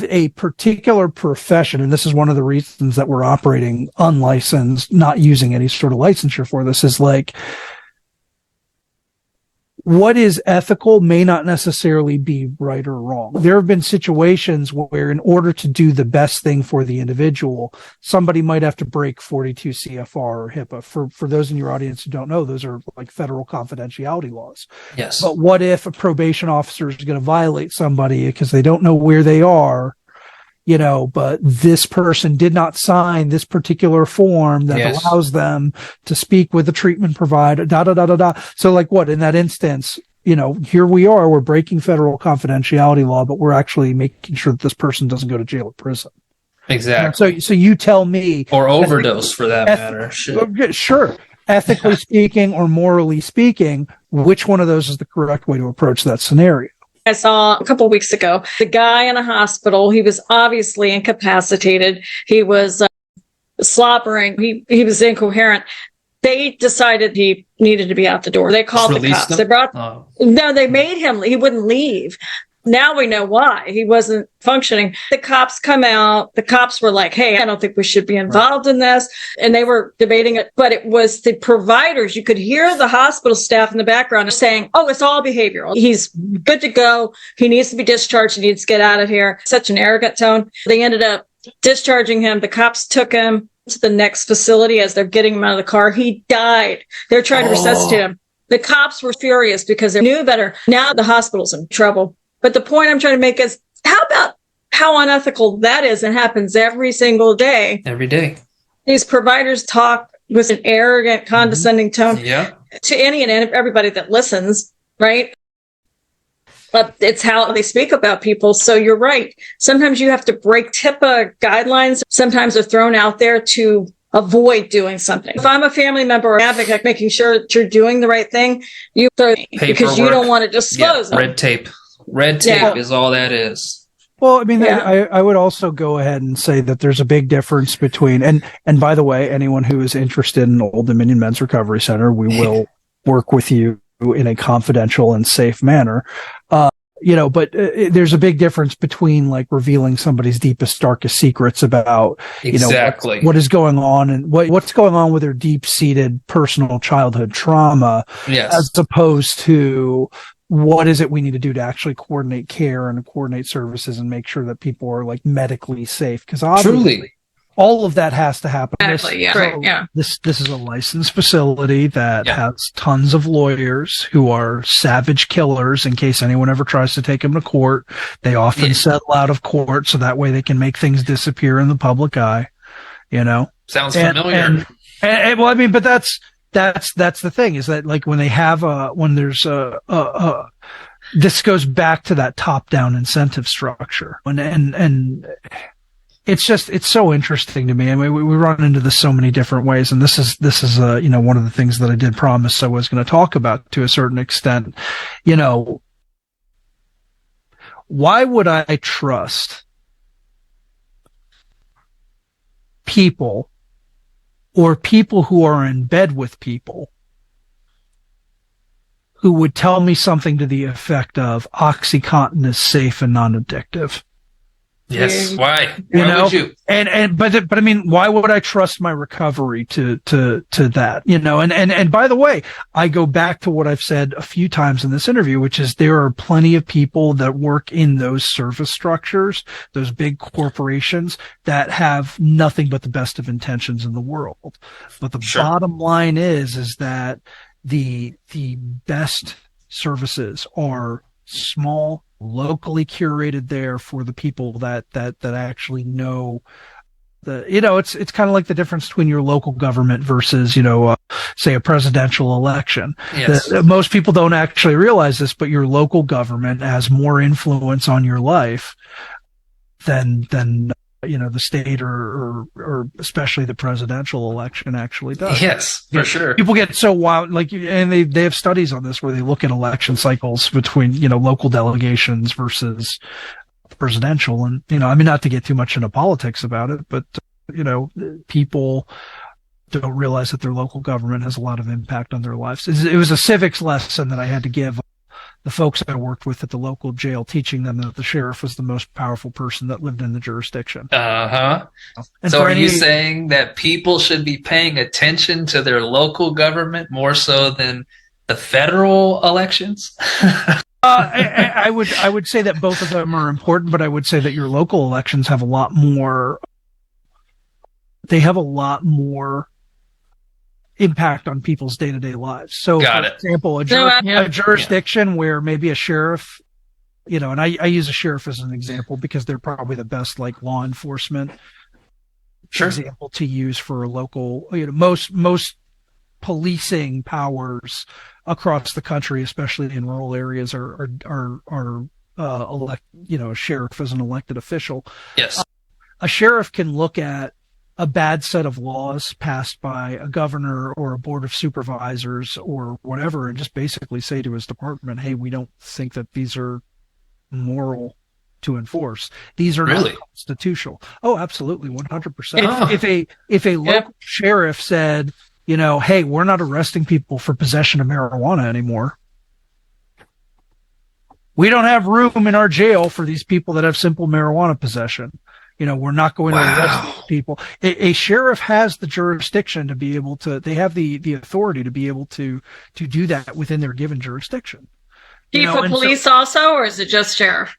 a particular profession, and this is one of the reasons that we're operating unlicensed, not using any sort of licensure for this, is like, what is ethical may not necessarily be right or wrong. There have been situations where in order to do the best thing for the individual, somebody might have to break 42 CFR or HIPAA. For those in your audience who don't know, those are like federal confidentiality laws. Yes. But what if a probation officer is going to violate somebody because they don't know where they are, but this person did not sign this particular form that allows them to speak with the treatment provider, So like what, in that instance, here we are, we're breaking federal confidentiality law, but we're actually making sure that this person doesn't go to jail or prison. Exactly. So you tell me. Or overdose for that matter. Sure. Ethically speaking or morally speaking, which one of those is the correct way to approach that scenario? I saw a couple of weeks ago, the guy in a hospital, he was obviously incapacitated. He was slobbering. He was incoherent. They decided he needed to be out the door. They called the cops. They made him, he wouldn't leave. Now we know why he wasn't functioning. The cops come out. The cops were like, hey, I don't think we should be involved in this. And they were debating it, but it was the providers. You could hear the hospital staff in the background saying, oh, it's all behavioral. He's good to go. He needs to be discharged. He needs to get out of here. Such an arrogant tone. They ended up discharging him. The cops took him to the next facility as they're getting him out of the car. He died. They're trying to resuscitate him. The cops were furious because they knew better. Now the hospital's in trouble. But the point I'm trying to make is, how about how unethical that is and happens every single day? Every day. These providers talk with an arrogant, condescending tone to any and everybody that listens, right? But it's how they speak about people. So you're right. Sometimes you have to break HIPAA guidelines. Sometimes they're thrown out there to avoid doing something. If I'm a family member or advocate, making sure that you're doing the right thing, you throw because you don't want to disclose them. Red tape. Red tape is all that is. Well, I mean, I would also go ahead and say that there's a big difference between, and by the way, anyone who is interested in Old Dominion Men's Recovery Center, we will work with you in a confidential and safe manner. But there's a big difference between like revealing somebody's deepest, darkest secrets about, what is going on and what's going on with their deep-seated personal childhood trauma, as opposed to what is it we need to do to actually coordinate care and coordinate services and make sure that people are like medically safe? Because obviously all of that has to happen. Exactly. This is a licensed facility that has tons of lawyers who are savage killers. In case anyone ever tries to take them to court, they often settle out of court so that way they can make things disappear in the public eye. Sounds familiar. And well, I mean, but that's the thing, is that like when they have this goes back to that top-down incentive structure, and it's so interesting to me. I mean, we run into this so many different ways, and this is one of the things that I did promise I was going to talk about to a certain extent. Why would I trust people or people who are in bed with people who would tell me something to the effect of OxyContin is safe and non-addictive? Yes. Why? Why would you? But I mean, why would I trust my recovery to that? And by the way, I go back to what I've said a few times in this interview, which is there are plenty of people that work in those service structures, those big corporations that have nothing but the best of intentions in the world. But the bottom line is that the best services are small, locally curated there for the people that actually know it's kind of like the difference between your local government versus, say a presidential election. Yes. Most people don't actually realize this, but your local government has more influence on your life than the state or especially the presidential election actually does. Yes, for sure. People get so wild, and they have studies on this where they look at election cycles between, local delegations versus presidential. And, not to get too much into politics about it, but, people don't realize that their local government has a lot of impact on their lives. It was a civics lesson that I had to give the folks I worked with at the local jail, teaching them that the sheriff was the most powerful person that lived in the jurisdiction. Uh-huh. So are you saying that people should be paying attention to their local government more so than the federal elections? I would say that both of them are important, but I would say that your local elections have a lot more impact on people's day-to-day lives. So, for example, a jurisdiction where maybe a sheriff, and I use a sheriff as an example because they're probably the best law enforcement example to use for a local. Most policing powers across the country, especially in rural areas, are a sheriff as an elected official. Yes, a sheriff can look at a bad set of laws passed by a governor or a board of supervisors or whatever, and just basically say to his department, hey, we don't think that these are moral to enforce. These are not constitutional. Oh, absolutely. 100%. If a local sheriff said, hey, we're not arresting people for possession of marijuana anymore. We don't have room in our jail for these people that have simple marijuana possession. We're not going to arrest people. A sheriff has the jurisdiction to be able to, they have the authority to be able to do that within their given jurisdiction. Chief of police also, or is it just sheriff?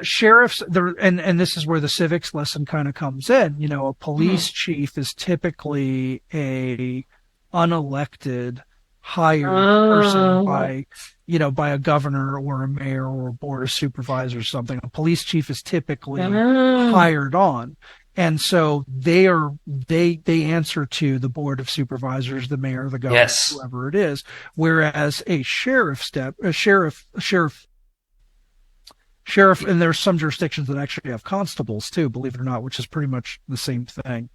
Sheriffs, and this is where the civics lesson kind of comes in. A police chief is typically a unelected, hired person by a governor or a mayor or a board of supervisors or something. A police chief is typically hired on. And so they answer to the board of supervisors, the mayor, the governor, whoever it is. Whereas a sheriff, and there's some jurisdictions that actually have constables too, believe it or not, which is pretty much the same thing.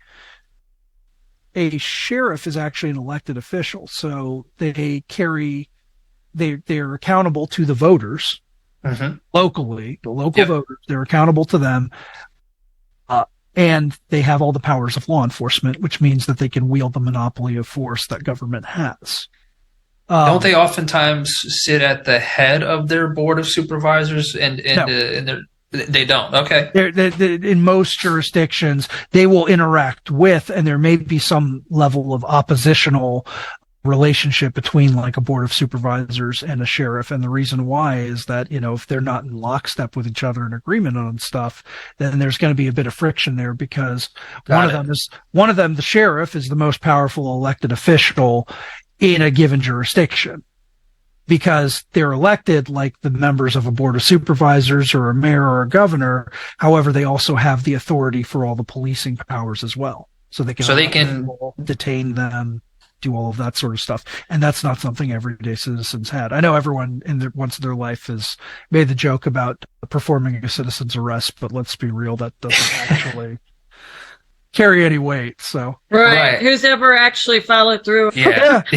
A sheriff is actually an elected official, so they're accountable to the voters locally, the local voters. They're accountable to them, and they have all the powers of law enforcement, which means that they can wield the monopoly of force that government has. Don't they oftentimes sit at the head of their board of supervisors and they don't? Okay. In most jurisdictions, they will interact with, and there may be some level of oppositional relationship between a board of supervisors and a sheriff. And the reason why is that, if they're not in lockstep with each other in agreement on stuff, then there's going to be a bit of friction there because one of them, the sheriff, is the most powerful elected official in a given jurisdiction because they're elected like the members of a board of supervisors or a mayor or a governor. However, they also have the authority for all the policing powers as well. So they can detain them, do all of that sort of stuff. And that's not something everyday citizens had. I know everyone once in their life has made the joke about performing a citizen's arrest, but let's be real, that doesn't actually carry any weight. So right. Who's ever actually followed through? But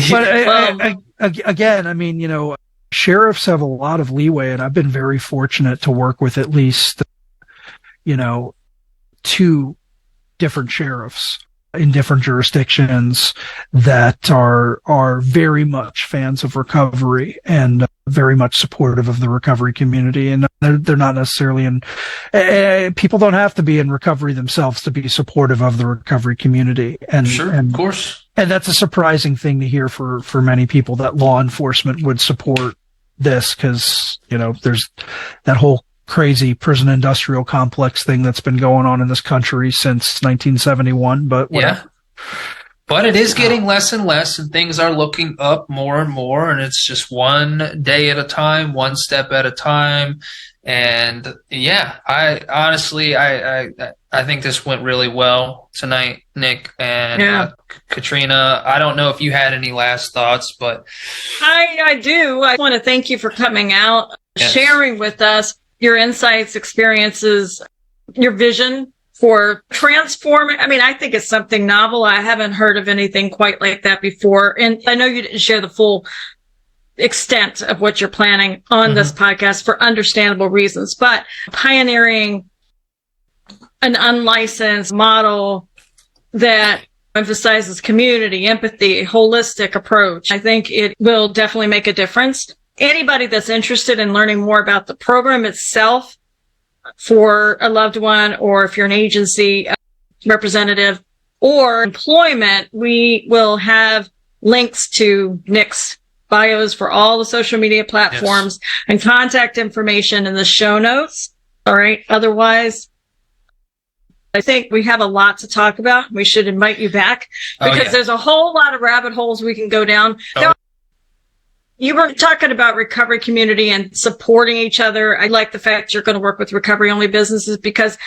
again, sheriffs have a lot of leeway, and I've been very fortunate to work with at least, 2 different sheriffs in different jurisdictions that are very much fans of recovery and very much supportive of the recovery community. And they're not necessarily people don't have to be in recovery themselves to be supportive of the recovery community. And of course. And that's a surprising thing to hear for many people, that law enforcement would support this because, there's that whole crazy prison industrial complex thing that's been going on in this country since 1971, but whatever. But it is getting less and less, and things are looking up more and more, and it's just one day at a time, one step at a time. And yeah, I honestly, I think this went really well tonight, Nick and Katrina. I don't know if you had any last thoughts, but I do. I want to thank you for coming out, sharing with us your insights, experiences, your vision for transforming. I mean, I think it's something novel. I haven't heard of anything quite like that before. And I know you didn't share the full extent of what you're planning on this podcast for understandable reasons, but pioneering an unlicensed model that emphasizes community, empathy, holistic approach. I think it will definitely make a difference. Anybody that's interested in learning more about the program itself for a loved one, or if you're an agency representative or employment, we will have links to Nick's bios for all the social media platforms and contact information in the show notes. All right. Otherwise, I think we have a lot to talk about. We should invite you back because there's a whole lot of rabbit holes we can go down. You were talking about recovery community and supporting each other. I like the fact you're going to work with recovery-only businesses, because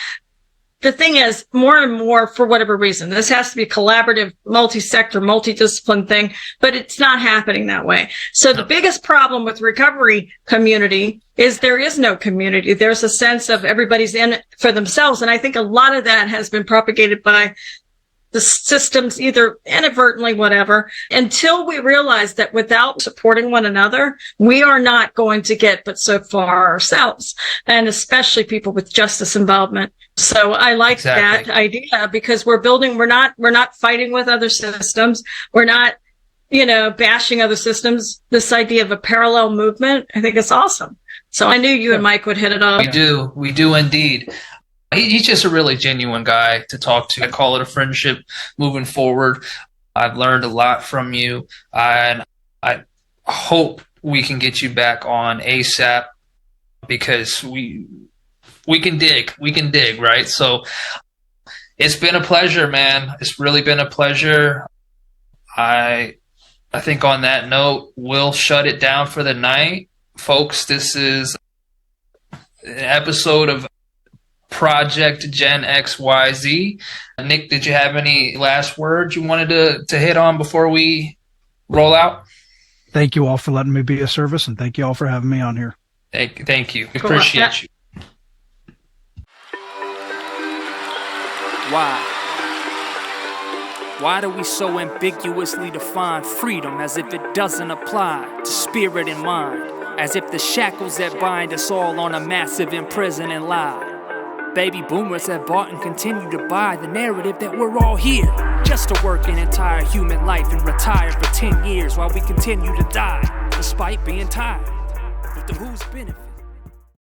the thing is, more and more, for whatever reason, this has to be a collaborative, multi-sector, multidiscipline thing, but it's not happening that way. So the biggest problem with recovery community is there is no community. There's a sense of everybody's in it for themselves. And I think a lot of that has been propagated by the systems, either inadvertently, whatever, until we realize that without supporting one another, we are not going to get but so far ourselves, and especially people with justice involvement. So I like that idea, because we're not fighting with other systems. We're not, bashing other systems. This idea of a parallel movement, I think it's awesome. So I knew you and Mike would hit it off. We do indeed. He's just a really genuine guy to talk to. I call it a friendship moving forward. I've learned a lot from you, and I hope we can get you back on ASAP, because we can dig, right? So it's been a pleasure, man. It's really been a pleasure. I think on that note, we'll shut it down for the night. Folks, this is an episode of Project GEN-XYZ. Nick, did you have any last words you wanted to hit on before we roll out? Thank you all for letting me be of service, and thank you all for having me on here. Thank you. Appreciate you. Why do we so ambiguously define freedom as if it doesn't apply to spirit and mind? As if the shackles that bind us all on a massive imprisoning lie. Baby boomers have bought and continue to buy the narrative that we're all here just to work an entire human life and retire for 10 years while we continue to die, despite being tired. But to whose benefit?